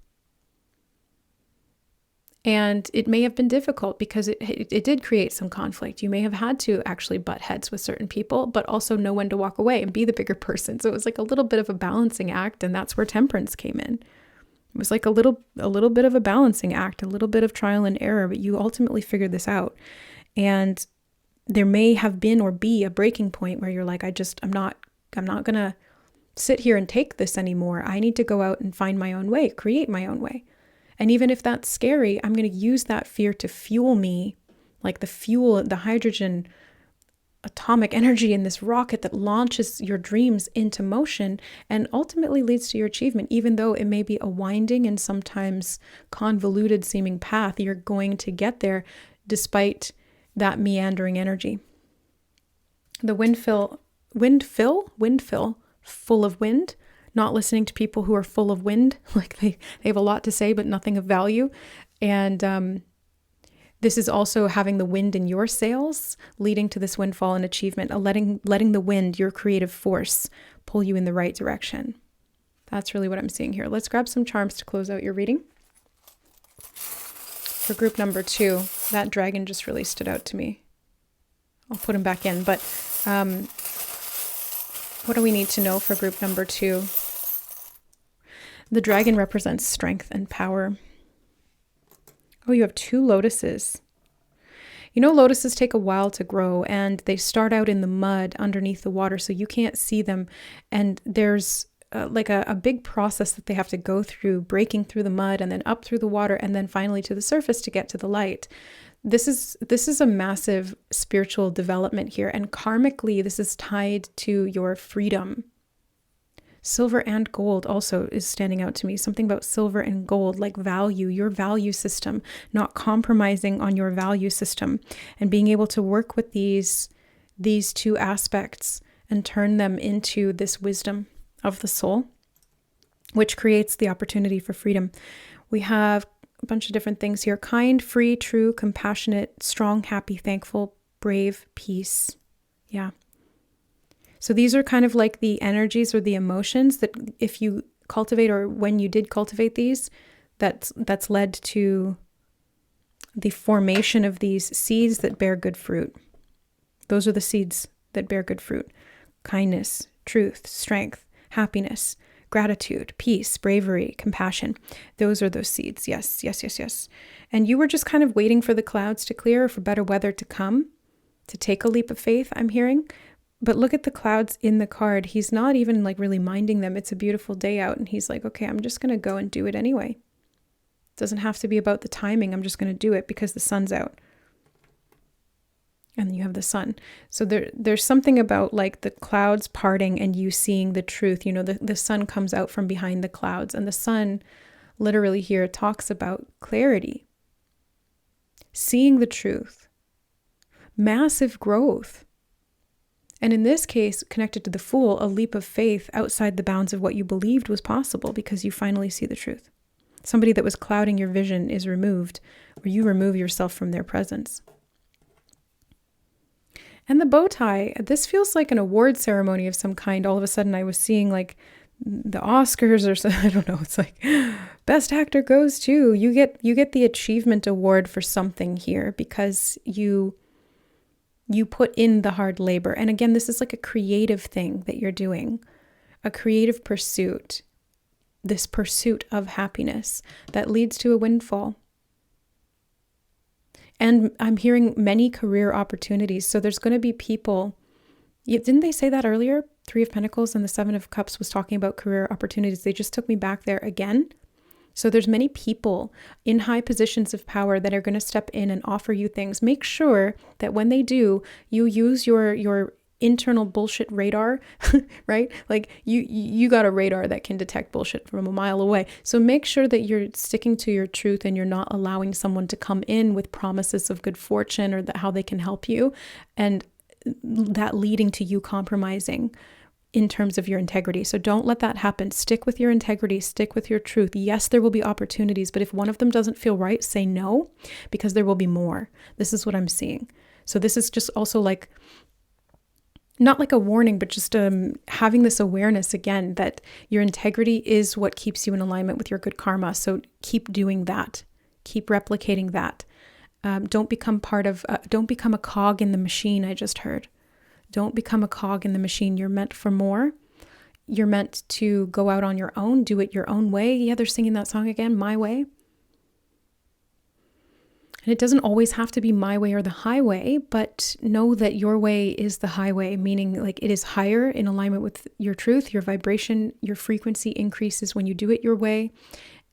And it may have been difficult because it did create some conflict. You may have had to actually butt heads with certain people, but also know when to walk away and be the bigger person. So it was like a little bit of a balancing act, and that's where temperance came in. It was like a little bit of a balancing act, a little bit of trial and error, but you ultimately figured this out. And there may have been or be a breaking point where you're like, I'm not going to sit here and take this anymore. I need to go out and find my own way, create my own way. And even if that's scary, I'm going to use that fear to fuel me, like the hydrogen atomic energy in this rocket that launches your dreams into motion and ultimately leads to your achievement. Even though it may be a winding and sometimes convoluted seeming path, you're going to get there despite that meandering energy. The windfill, full of wind, not listening to people who are full of wind, like they have a lot to say, but nothing of value. And this is also having the wind in your sails, leading to this windfall and achievement, letting the wind, your creative force, pull you in the right direction. That's really what I'm seeing here. Let's grab some charms to close out your reading. For group number 2, that dragon just really stood out to me. I'll put him back in, but what do we need to know for group number 2? The dragon represents strength and power. Oh, you have 2 lotuses. You know, lotuses take a while to grow, and they start out in the mud underneath the water, so you can't see them. And there's like a big process that they have to go through, breaking through the mud and then up through the water and then finally to the surface to get to the light. This is a massive spiritual development here, and karmically, this is tied to your freedom. Silver and gold also is standing out to me. Something about silver and gold, like value, your value system, not compromising on your value system, and being able to work with these 2 aspects and turn them into this wisdom of the soul, which creates the opportunity for freedom. We have a bunch of different things here: kind, free, true, compassionate, strong, happy, thankful, brave, peace. Yeah. So these are kind of like the energies or the emotions that if you cultivate, or when you did cultivate these, that's led to the formation of these seeds that bear good fruit. Those are the seeds that bear good fruit: kindness, truth, strength, happiness, gratitude, peace, bravery, compassion. Those are those seeds. Yes, yes, yes, yes. And you were just kind of waiting for the clouds to clear, or for better weather to come, to take a leap of faith, I'm hearing. But look at the clouds in the card. He's not even like really minding them. It's a beautiful day out, and he's like, okay, I'm just going to go and do it anyway. It doesn't have to be about the timing. I'm just going to do it because the sun's out. And you have the sun. So there's something about like the clouds parting and you seeing the truth. You know, the sun comes out from behind the clouds, and the sun literally here talks about clarity, seeing the truth, massive growth. And in this case, connected to the Fool, a leap of faith outside the bounds of what you believed was possible because you finally see the truth. Somebody that was clouding your vision is removed, or you remove yourself from their presence. And the bow tie, this feels like an award ceremony of some kind. All of a sudden I was seeing like the Oscars or something. I don't know. It's like best actor goes to, you get the achievement award for something here because you put in the hard labor. And again, this is like a creative thing that you're doing, a creative pursuit, this pursuit of happiness that leads to a windfall. And I'm hearing many career opportunities. So there's going to be people, didn't they say that earlier? 3 of Pentacles and the 7 of Cups was talking about career opportunities. They just took me back there again. So there's many people in high positions of power that are going to step in and offer you things. Make sure that when they do, you use your internal bullshit radar, right? Like you got a radar that can detect bullshit from a mile away. So make sure that you're sticking to your truth and you're not allowing someone to come in with promises of good fortune or how they can help you, and that leading to you compromising in terms of your integrity. So don't let that happen. Stick with your integrity, stick with your truth. Yes, there will be opportunities, but if one of them doesn't feel right, say no, because there will be more. This is what I'm seeing. So this is just also like, not like a warning, but just having this awareness again that your integrity is what keeps you in alignment with your good karma. So keep doing that. Keep replicating that. Don't become don't become a cog in the machine. I just heard. Don't become a cog in the machine. You're meant for more. You're meant to go out on your own, do it your own way. Yeah, they're singing that song again, My Way. And it doesn't always have to be my way or the highway, but know that your way is the highway, meaning like it is higher in alignment with your truth, your vibration, your frequency increases when you do it your way.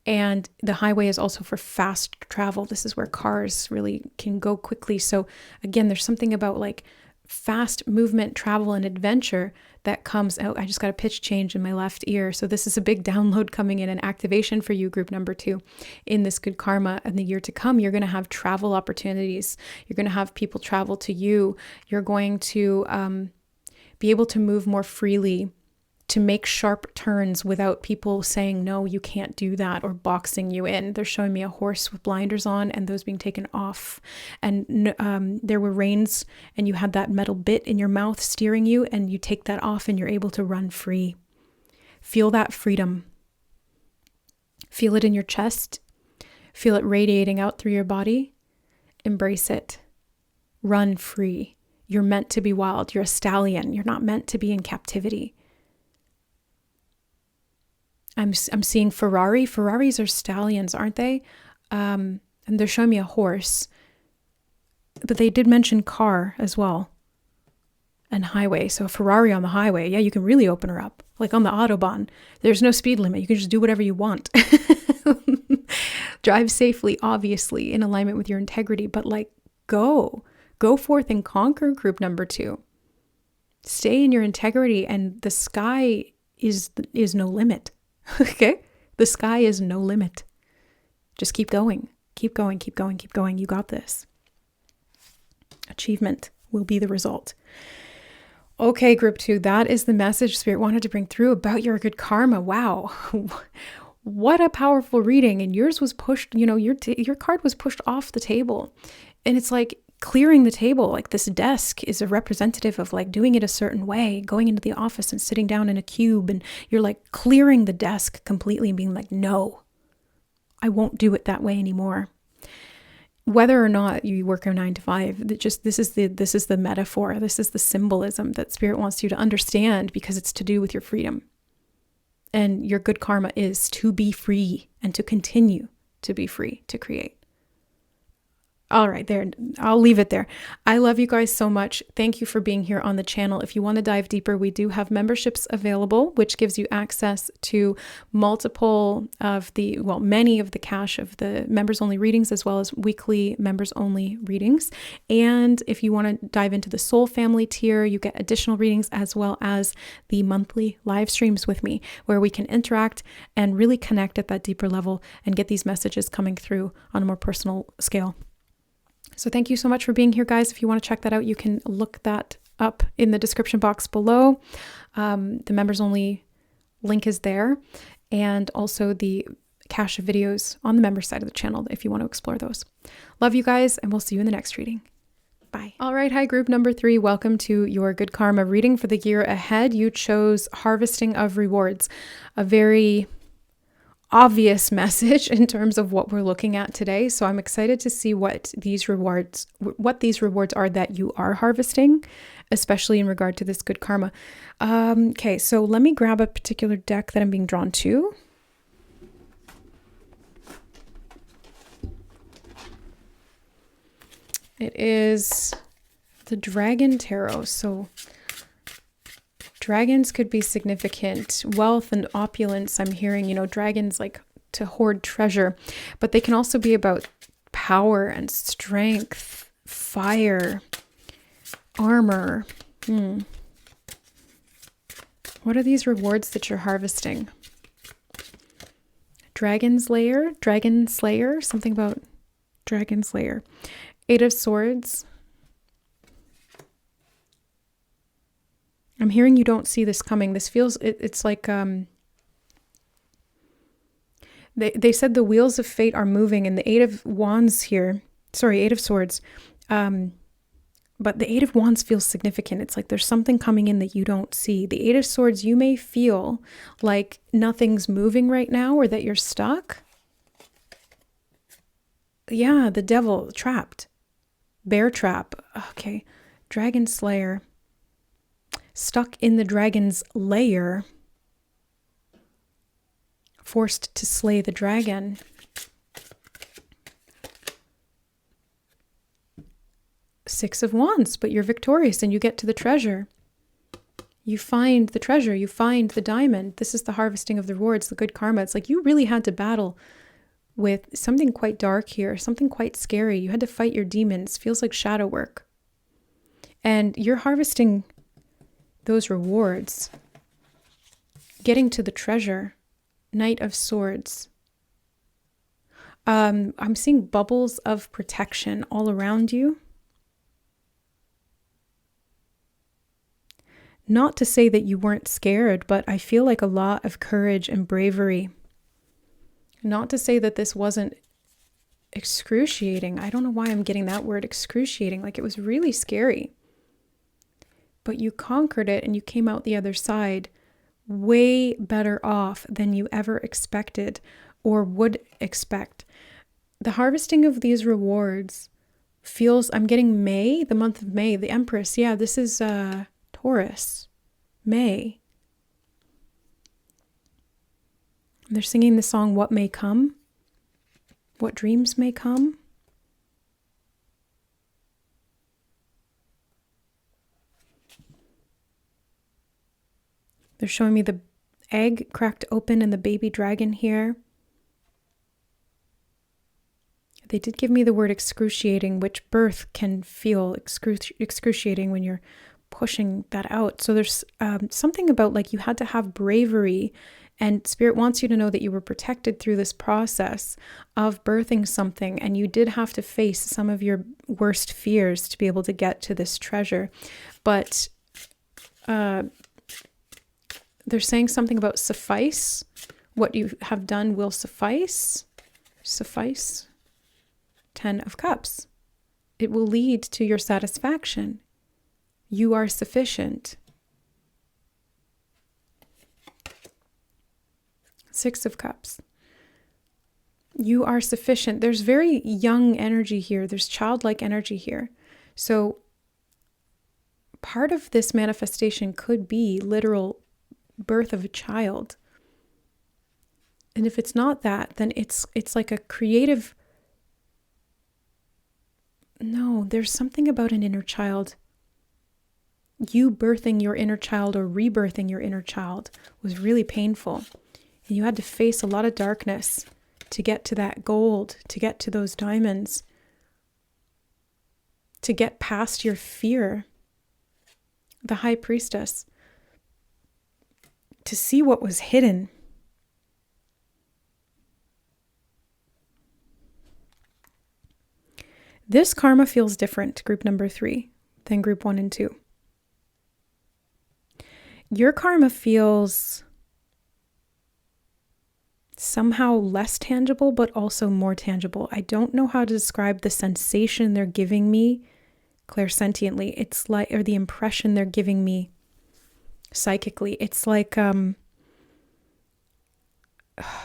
And the highway is also for fast travel. This is where cars really can go quickly. So again, there's something about like fast movement, travel, and adventure that comes out. I just got a pitch change in my left ear. So this is a big download coming in, an activation for you, group number 2, in this good karma. In the year to come, you're going to have travel opportunities. You're going to have people travel to you. You're going to be able to move more freely, to make sharp turns without people saying, no, you can't do that, or boxing you in. They're showing me a horse with blinders on and those being taken off. And there were reins and you had that metal bit in your mouth steering you, and you take that off and you're able to run free. Feel that freedom. Feel it in your chest. Feel it radiating out through your body. Embrace it. Run free. You're meant to be wild. You're a stallion. You're not meant to be in captivity. I'm seeing Ferrari. Ferraris are stallions, aren't they? And they're showing me a horse. But they did mention car as well. And highway. So a Ferrari on the highway. Yeah, you can really open her up. Like on the Autobahn. There's no speed limit. You can just do whatever you want. Drive safely, obviously, in alignment with your integrity. But like, go forth and conquer, group number 2. Stay in your integrity, and the sky is no limit. Okay? The sky is no limit. Just keep going. Keep going, keep going, keep going. You got this. Achievement will be the result. Okay, group 2, that is the message Spirit wanted to bring through about your good karma. Wow. What a powerful reading. And yours was pushed, your card was pushed off the table. And it's like clearing the table. Like this desk is a representative of like doing it a certain way, going into the office and sitting down in a cube, and you're like clearing the desk completely and being like, no, I won't do it that way anymore. Whether or not you work a 9 to 5, this is the metaphor. This is the symbolism that Spirit wants you to understand, because it's to do with your freedom. And your good karma is to be free and to continue to be free to create. All right, there. I'll leave it there. I love you guys so much. Thank you for being here on the channel. If you want to dive deeper, we do have memberships available, which gives you access to many of the cache of the members only readings, as well as weekly members only readings. And if you want to dive into the Soul Family tier, you get additional readings, as well as the monthly live streams with me, where we can interact and really connect at that deeper level and get these messages coming through on a more personal scale. So thank you so much for being here, guys. If you want to check that out, you can look that up in the description box below. The members only link is there, and also the cache of videos on the member side of the channel if you want to explore those. Love you guys, and we'll see you in the next reading. Bye. All right. Hi, group number 3. Welcome to your good karma reading for the year ahead. You chose Harvesting of Rewards, a very obvious message in terms of what we're looking at today. So I'm excited to see what these rewards are that you are harvesting, especially in regard to this good karma. Okay, so let me grab a particular deck that I'm being drawn to. It is the Dragon Tarot. So dragons could be significant. Wealth and opulence, I'm hearing, dragons like to hoard treasure, but they can also be about power and strength, fire, armor. What are these rewards that you're harvesting? Dragon Slayer, something about Dragon Slayer. 8 of Swords. I'm hearing you don't see this coming. This feels, it's like, they said the wheels of fate are moving, and the 8 of Wands here, 8 of Swords. But the 8 of Wands feels significant. It's like there's something coming in that you don't see. The 8 of Swords, you may feel like nothing's moving right now, or that you're stuck. Yeah, the devil trapped. Bear trap. Okay. Dragon slayer. Stuck in the dragon's lair. Forced to slay the dragon. Six of Wands, but you're victorious and you get to the treasure. You find the treasure, you find the diamond. This is the harvesting of the rewards, the good karma. It's like you really had to battle with something quite dark here, something quite scary. You had to fight your demons. Feels like shadow work. And you're harvesting those rewards. Getting to the treasure. Knight of Swords. I'm seeing bubbles of protection all around you. Not to say that you weren't scared, but I feel like a lot of courage and bravery. Not to say that this wasn't excruciating. I don't know why I'm getting that word excruciating. Like it was really scary. But you conquered it and you came out the other side way better off than you ever expected or would expect. The harvesting of these rewards feels, I'm getting May, the month of May, the Empress. Yeah, this is Taurus, May. They're singing the song, What May Come, What Dreams May Come. They're showing me the egg cracked open and the baby dragon here. They did give me the word excruciating, which birth can feel excruciating when you're pushing that out. So there's something about like you had to have bravery, and Spirit wants you to know that you were protected through this process of birthing something, and you did have to face some of your worst fears to be able to get to this treasure. But they're saying something about suffice. What you have done will suffice. Suffice. 10 of Cups. It will lead to your satisfaction. You are sufficient. 6 of Cups. You are sufficient. There's very young energy here. There's childlike energy here. So part of this manifestation could be literal birth of a child. And if it's not that, then it's like a creative. No, there's something about an inner child. You birthing your inner child or rebirthing your inner child was really painful. And you had to face a lot of darkness to get to that gold, to get to those diamonds, to get past your fear. The High Priestess. To see what was hidden. This karma feels different, group number 3, than group 1 and 2. Your karma feels somehow less tangible, but also more tangible. I don't know how to describe the sensation they're giving me clairsentiently. It's like, or the impression they're giving me psychically. It's like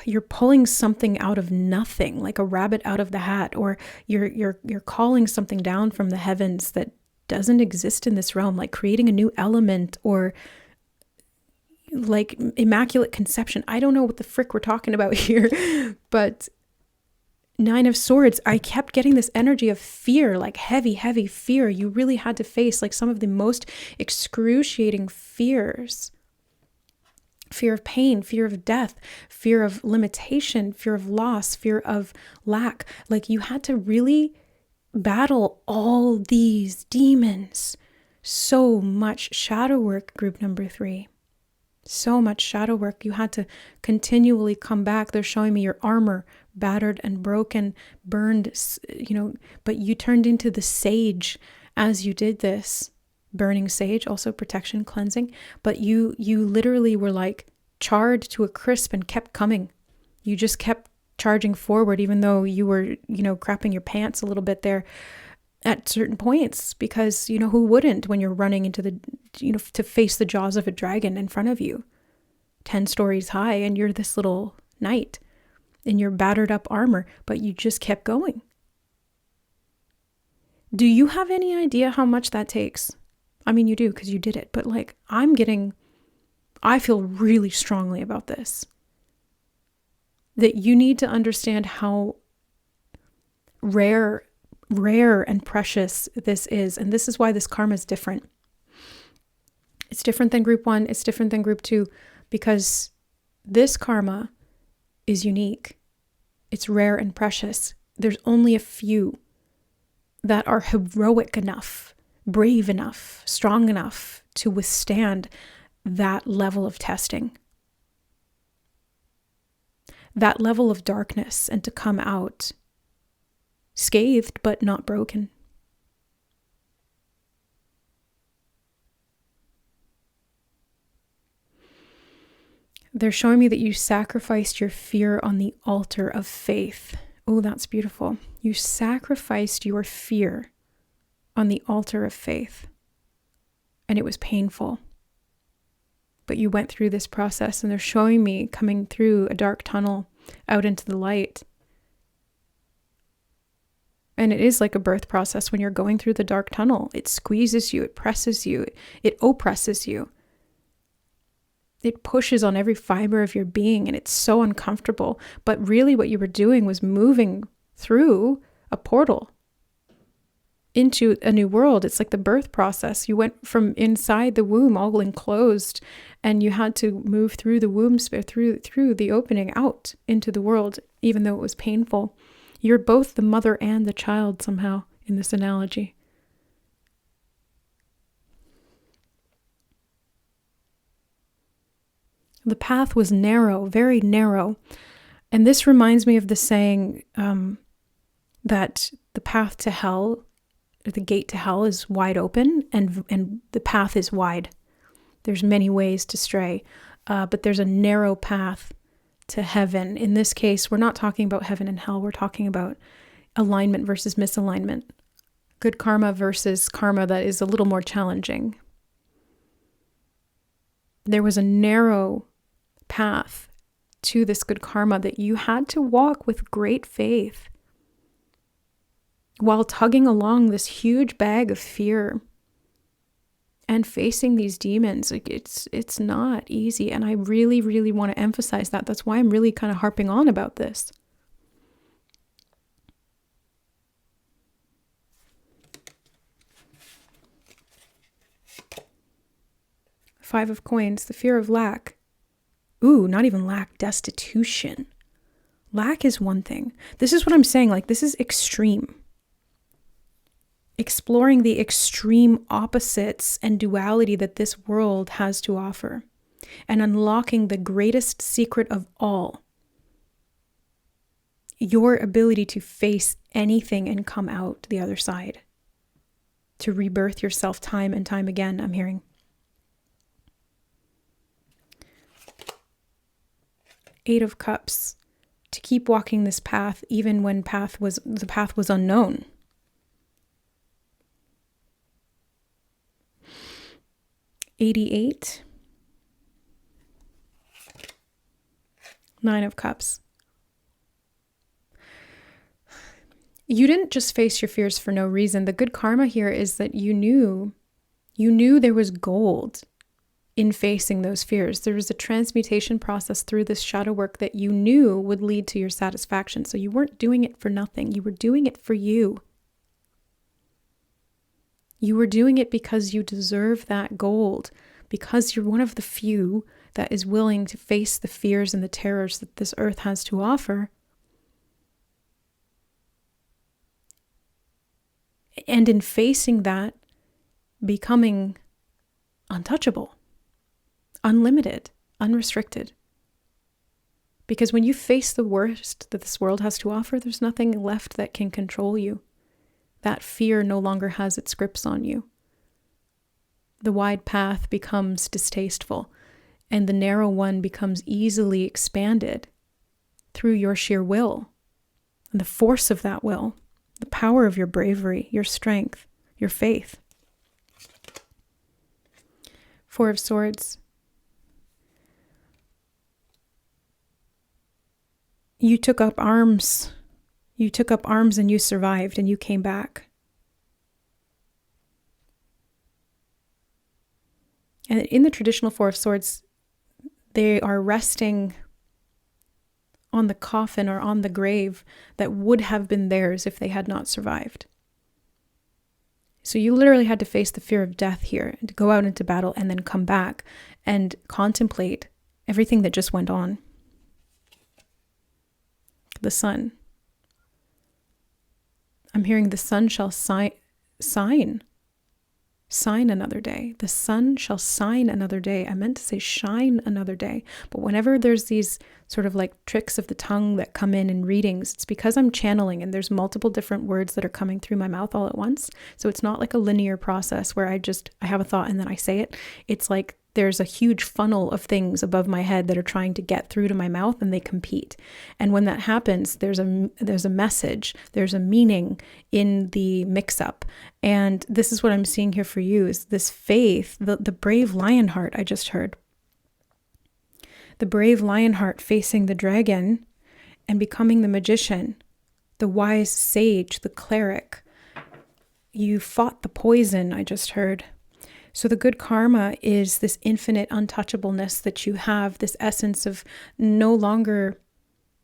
you're pulling something out of nothing, like a rabbit out of the hat, or you're calling something down from the heavens that doesn't exist in this realm, like creating a new element, or like immaculate conception. I don't know what the frick we're talking about here, but 9 of Swords, I kept getting this energy of fear, like heavy, heavy fear. You really had to face like some of the most excruciating fears. Fear of pain, fear of death, fear of limitation, fear of loss, fear of lack. Like you had to really battle all these demons. So much shadow work, group number 3. So much shadow work. You had to continually come back. They're showing me your armor battered and broken, burned, but you turned into the sage as you did this. Burning sage, also protection, cleansing. But you literally were like charred to a crisp and kept coming. You just kept charging forward, even though you were, crapping your pants a little bit there at certain points, because, who wouldn't when you're running into the, to face the jaws of a dragon in front of you, 10 stories high, and you're this little knight in your battered up armor, but you just kept going. Do you have any idea how much that takes? I mean, you do because you did it, but like I feel really strongly about this. That you need to understand how rare and precious this is. And this is why this karma is different. It's different than group 1. It's different than group 2 because this karma is unique. It's rare and precious. There's only a few that are heroic enough, brave enough, strong enough to withstand that level of testing, that level of darkness, and to come out scathed but not broken. They're showing me that you sacrificed your fear on the altar of faith. Oh, that's beautiful. You sacrificed your fear on the altar of faith. And it was painful. But you went through this process, and they're showing me coming through a dark tunnel out into the light. And it is like a birth process when you're going through the dark tunnel. It squeezes you, it presses you, it oppresses you. It pushes on every fiber of your being, and it's so uncomfortable. But really what you were doing was moving through a portal into a new world. It's like the birth process. You went from inside the womb, all enclosed, and you had to move through the womb, through the opening out into the world, even though it was painful. You're both the mother and the child somehow in this analogy. The path was narrow, very narrow. And this reminds me of the saying that the path to hell, or the gate to hell, is wide open and the path is wide. There's many ways to stray, but there's a narrow path to heaven. In this case, we're not talking about heaven and hell. We're talking about alignment versus misalignment. Good karma versus karma that is a little more challenging. There was a narrow path to this good karma that you had to walk with great faith while tugging along this huge bag of fear and facing these demons. Like it's not easy. And I really, really want to emphasize that. That's why I'm really kind of harping on about this. Five of Coins, the fear of lack. Ooh, not even lack, destitution. Lack is one thing. This is what I'm saying. Like, this is extreme. Exploring the extreme opposites and duality that this world has to offer, and unlocking the greatest secret of all, your ability to face anything and come out the other side, to rebirth yourself time and time again, I'm hearing. Eight of Cups, to keep walking this path even when the path was unknown. $88. Nine of Cups. You didn't just face your fears for no reason. The good karma here is that you knew there was gold in facing those fears. There was a transmutation process through this shadow work that you knew would lead to your satisfaction. So you weren't doing it for nothing. You were doing it for you. You were doing it because you deserve that gold, because you're one of the few that is willing to face the fears and the terrors that this earth has to offer. And in facing that, becoming untouchable, unlimited, unrestricted. Because when you face the worst that this world has to offer, there's nothing left that can control you. That fear no longer has its grips on you. The wide path becomes distasteful, and the narrow one becomes easily expanded through your sheer will, and the force of that will, the power of your bravery, your strength, your faith. Four of Swords. You took up arms. You took up arms and you survived and you came back. And in the traditional Four of Swords, they are resting on the coffin or on the grave that would have been theirs if they had not survived. So you literally had to face the fear of death here, and to go out into battle and then come back and contemplate everything that just went on. The sun. I'm hearing the sun shall sign another day. The sun shall sign another day. I meant to say shine another day. But whenever there's these sort of like tricks of the tongue that come in readings, it's because I'm channeling and there's multiple different words that are coming through my mouth all at once. So it's not like a linear process where I have a thought and then I say it. It's like there's a huge funnel of things above my head that are trying to get through to my mouth, and they compete. And when that happens, there's a message, there's a meaning in the mix-up. And this is what I'm seeing here for you, is this faith, the brave lion heart I just heard. The brave lion heart facing the dragon and becoming the magician, the wise sage, the cleric. You fought the poison, I just heard. So the good karma is this infinite untouchableness that you have, this essence of no longer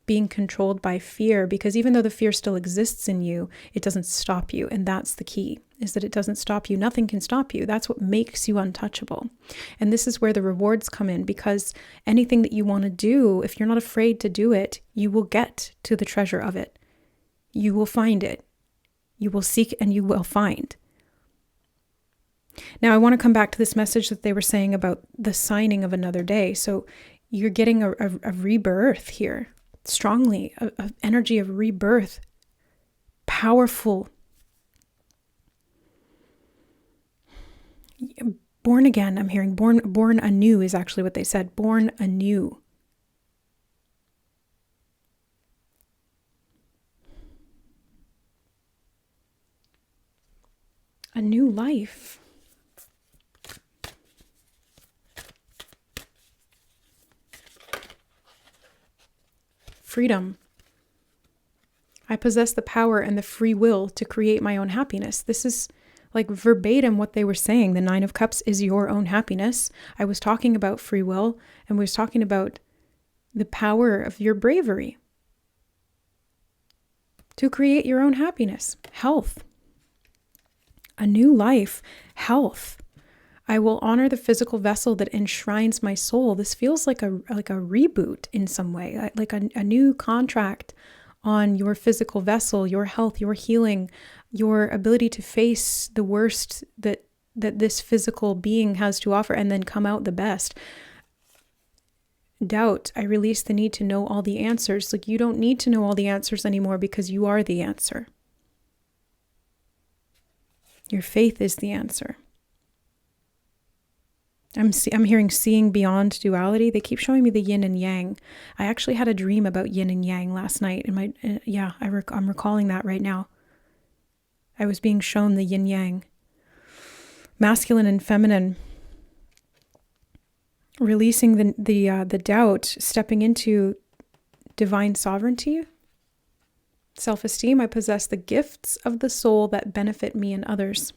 being controlled by fear, because even though the fear still exists in you, it doesn't stop you. And that's the key, is that it doesn't stop you. Nothing can stop you. That's what makes you untouchable. And this is where the rewards come in, because anything that you want to do, if you're not afraid to do it, you will get to the treasure of it. You will find it. You will seek and you will find. Now, I want to come back to this message that they were saying about the signing of another day. So you're getting a rebirth here, strongly, a energy of rebirth, powerful. Born again, I'm hearing. Born anew is actually what they said. Born anew. A new life. Freedom. I possess the power and the free will to create my own happiness. This is like verbatim what they were saying. The Nine of Cups is your own happiness. I was talking about free will, and we was talking about the power of your bravery to create your own happiness. Health. A new life. Health. I will honor the physical vessel that enshrines my soul. This feels like a reboot in some way, like a new contract on your physical vessel, your health, your healing, your ability to face the worst that this physical being has to offer and then come out the best. Doubt. I release the need to know all the answers. Like, you don't need to know all the answers anymore, because you are the answer. Your faith is the answer. I'm hearing seeing beyond duality. They keep showing me the yin and yang. I actually had a dream about yin and yang last night. I'm recalling that right now. I was being shown the yin yang. Masculine and feminine. Releasing the doubt, stepping into divine sovereignty. Self-esteem. I possess the gifts of the soul that benefit me and others.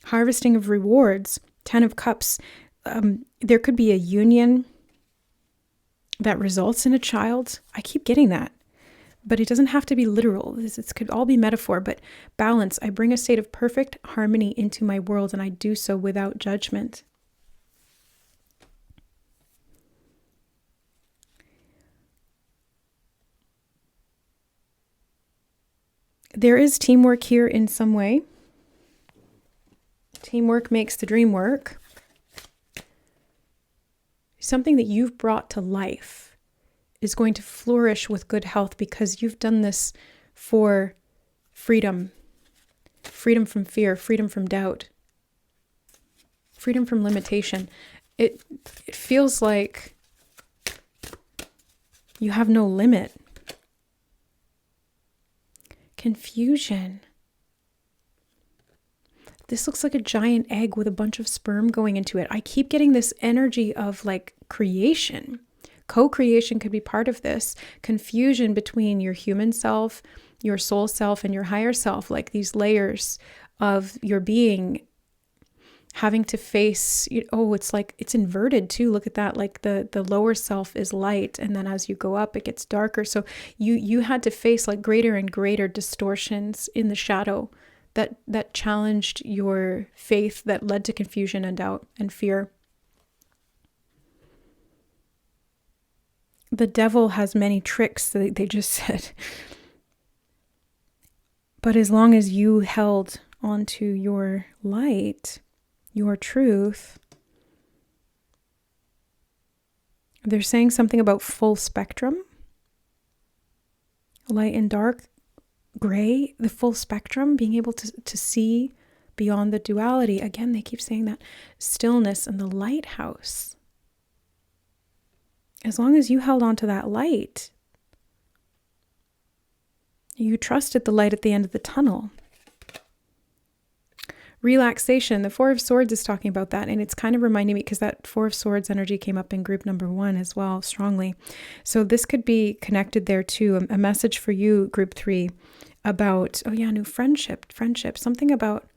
Harvesting of rewards. 10 of Cups. There could be a union that results in a child. I keep getting that, but it doesn't have to be literal. This could all be metaphor, but balance. I bring a state of perfect harmony into my world, and I do so without judgment. There is teamwork here in some way. Teamwork makes the dream work. Something that you've brought to life is going to flourish with good health, because you've done this for freedom. Freedom from fear, freedom from doubt, freedom from limitation. It feels like you have no limit. Confusion. This looks like a giant egg with a bunch of sperm going into it. I keep getting this energy of like creation. Co-creation could be part of this. Confusion between your human self, your soul self, and your higher self, like these layers of your being having to face, it's like, it's inverted too. Look at that. Like the lower self is light. And then as you go up, it gets darker. So you had to face like greater and greater distortions in the shadow that challenged your faith, that led to confusion and doubt and fear. The devil has many tricks, they just said. But as long as you held onto your light, your truth, they're saying something about full spectrum, light and dark, gray, the full spectrum, being able to see beyond the duality. Again, they keep saying that stillness and the lighthouse. As long as you held on to that light, you trusted the light at the end of the tunnel. Relaxation. The Four of Swords is talking about that. And it's kind of reminding me, because that Four of Swords energy came up in group number 1 as well, strongly. So this could be connected there too. A message for you, group 3, about, new friendship, something about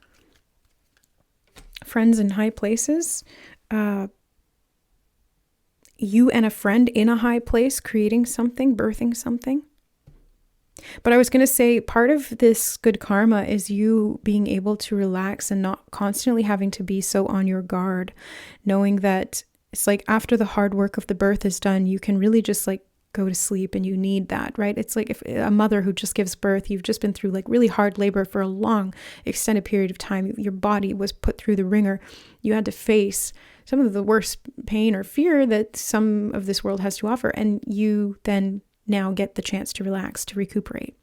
friends in high places. You and a friend in a high place, creating something, birthing something. But I was going to say, part of this good karma is you being able to relax and not constantly having to be so on your guard, knowing that it's like after the hard work of the birth is done, you can really just like go to sleep, and you need that, right? It's like if a mother who just gives birth, you've just been through like really hard labor for a long extended period of time. Your body was put through the ringer. You had to face some of the worst pain or fear that some of this world has to offer. And you then now get the chance to relax, to recuperate.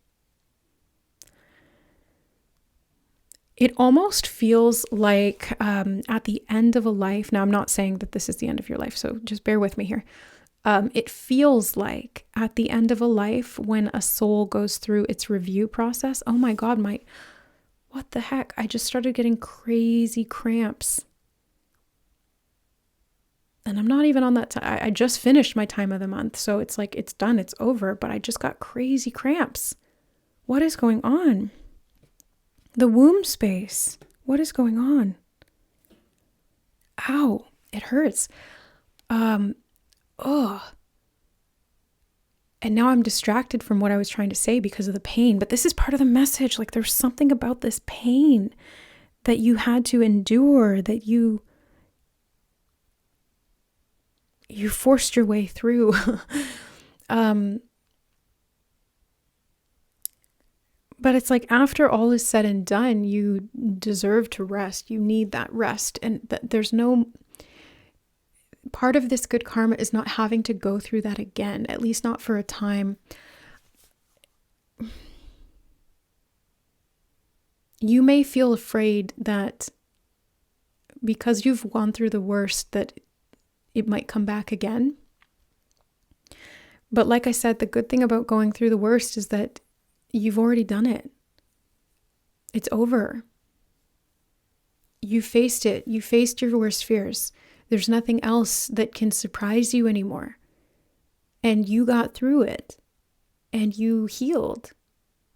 It almost feels like at the end of a life, now I'm not saying that this is the end of your life, so just bear with me here. It feels like at the end of a life when a soul goes through its review process, oh my God, what the heck? I just started getting crazy cramps. And I'm not even on that time. I just finished my time of the month. So it's like, it's done, it's over, but I just got crazy cramps. What is going on? The womb space. What is going on? Ow, it hurts. And now I'm distracted from what I was trying to say because of the pain. But this is part of the message. Like there's something about this pain that you had to endure, that you forced your way through. But it's like after all is said and done, you deserve to rest. You need that rest. And there's no... Part of this good karma is not having to go through that again, at least not for a time. You may feel afraid that because you've gone through the worst, that it might come back again. But like I said, the good thing about going through the worst is that you've already done it. It's over. You faced it. You faced your worst fears. There's nothing else that can surprise you anymore. And you got through it. And you healed.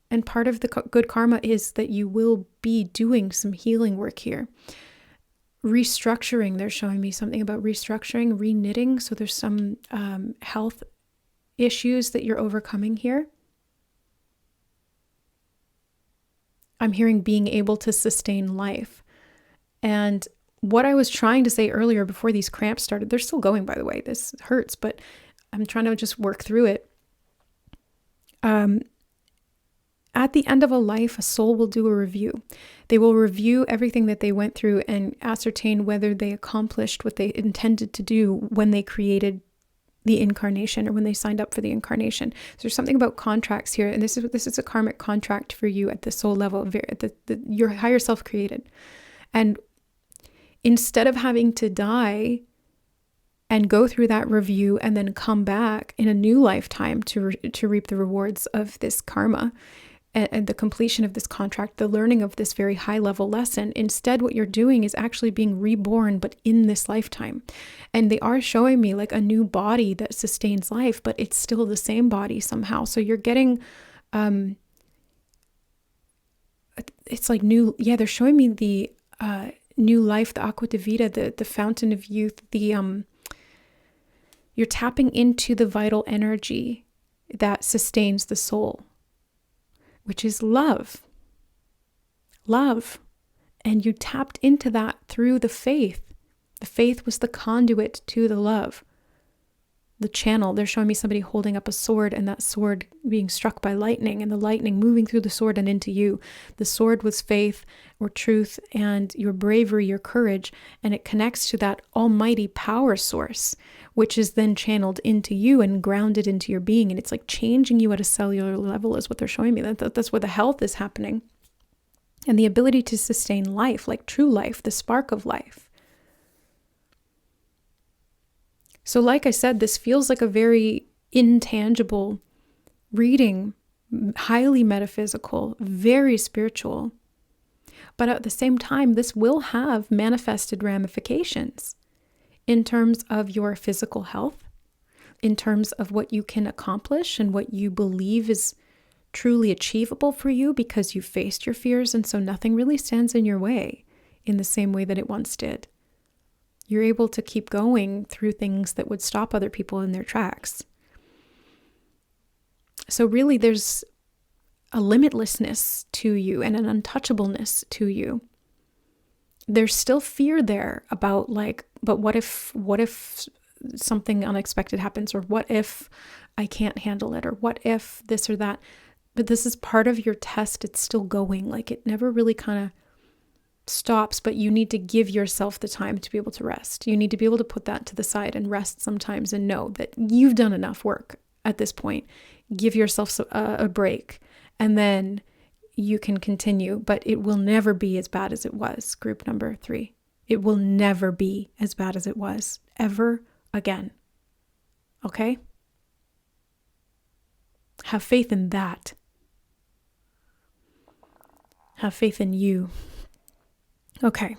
And part of the good karma is that you will be doing some healing work here. Restructuring, they're showing me something about restructuring, reknitting. So there's some health issues that you're overcoming here. I'm hearing being able to sustain life. And what I was trying to say earlier before these cramps started, they're still going, by the way. This hurts, but I'm trying to just work through it. At the end of a life, a soul will do a review. They will review everything that they went through and ascertain whether they accomplished what they intended to do when they created the incarnation or when they signed up for the incarnation. So there's something about contracts here, and this is a karmic contract for you at the soul level, your higher self created. And instead of having to die and go through that review and then come back in a new lifetime to reap the rewards of this karma and the completion of this contract, the learning of this very high level lesson, instead what you're doing is actually being reborn, but in this lifetime. And they are showing me like a new body that sustains life, but it's still the same body somehow. So you're getting, it's like new, they're showing me the new life, the aqua de vida, the fountain of youth, you're tapping into the vital energy that sustains the soul, which is love. Love. And you tapped into that through the faith. The faith was the conduit to the love. The channel, they're showing me somebody holding up a sword and that sword being struck by lightning and the lightning moving through the sword and into you. The sword was faith or truth and your bravery, your courage, and it connects to that almighty power source, which is then channeled into you and grounded into your being. And it's like changing you at a cellular level is what they're showing me. That's where the health is happening. And the ability to sustain life, like true life, the spark of life. So like I said, this feels like a very intangible reading, highly metaphysical, very spiritual. But at the same time, this will have manifested ramifications in terms of your physical health, in terms of what you can accomplish and what you believe is truly achievable for you because you faced your fears, and so nothing really stands in your way in the same way that it once did. You're able to keep going through things that would stop other people in their tracks. So really there's a limitlessness to you and an untouchableness to you. There's still fear there about but what if something unexpected happens, or what if I can't handle it, or what if this or that. But this is part of your test. It's still going. It never really kind of stops, but you need to give yourself the time to be able to rest. You need to be able to put that to the side and rest sometimes and know that you've done enough work at this point. Give yourself a break and then you can continue, but it will never be as bad as it was. Group number 3. It will never be as bad as it was ever again. Okay? Have faith in that. Have faith in you. Okay.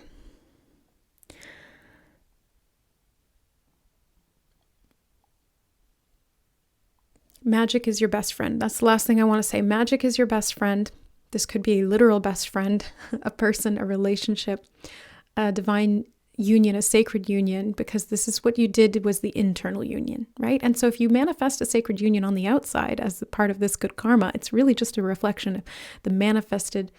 Magic is your best friend. That's the last thing I want to say. Magic is your best friend. This could be a literal best friend, a person, a relationship, a divine union, a sacred union, because this is what you did was the internal union, right? And so if you manifest a sacred union on the outside as part of this good karma, it's really just a reflection of the manifested.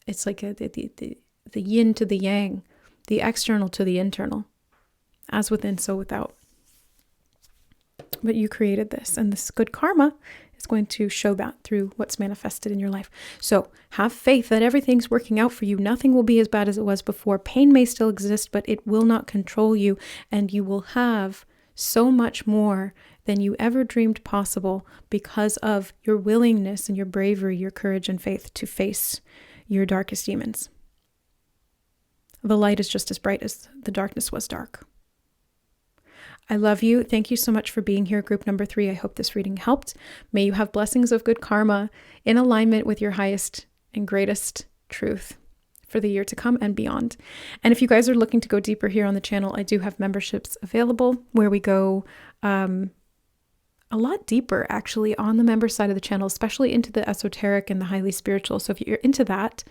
It's like the yin to the yang, the external to the internal, as within, so without. But you created this, and this good karma is going to show that through what's manifested in your life. So have faith that everything's working out for you. Nothing will be as bad as it was before. Pain may still exist, but it will not control you, and you will have so much more than you ever dreamed possible because of your willingness and your bravery, your courage and faith to face your darkest demons. The light is just as bright as the darkness was dark. I love you. Thank you so much for being here, group number 3. I hope this reading helped. May you have blessings of good karma in alignment with your highest and greatest truth for the year to come and beyond. And if you guys are looking to go deeper here on the channel, I do have memberships available where we go a lot deeper actually on the member side of the channel, especially into the esoteric and the highly spiritual. So if you're into that,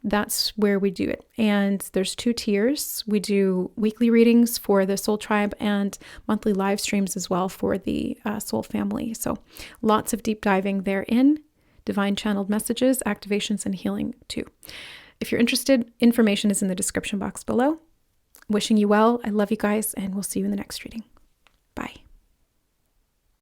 that's where we do it. And there's 2 tiers. We do weekly readings for the Soul Tribe and monthly live streams as well for the Soul Family. So lots of deep diving therein, divine channeled messages, activations, and healing too. If you're interested, information is in the description box below. Wishing you well. I love you guys, and we'll see you in the next reading. Bye.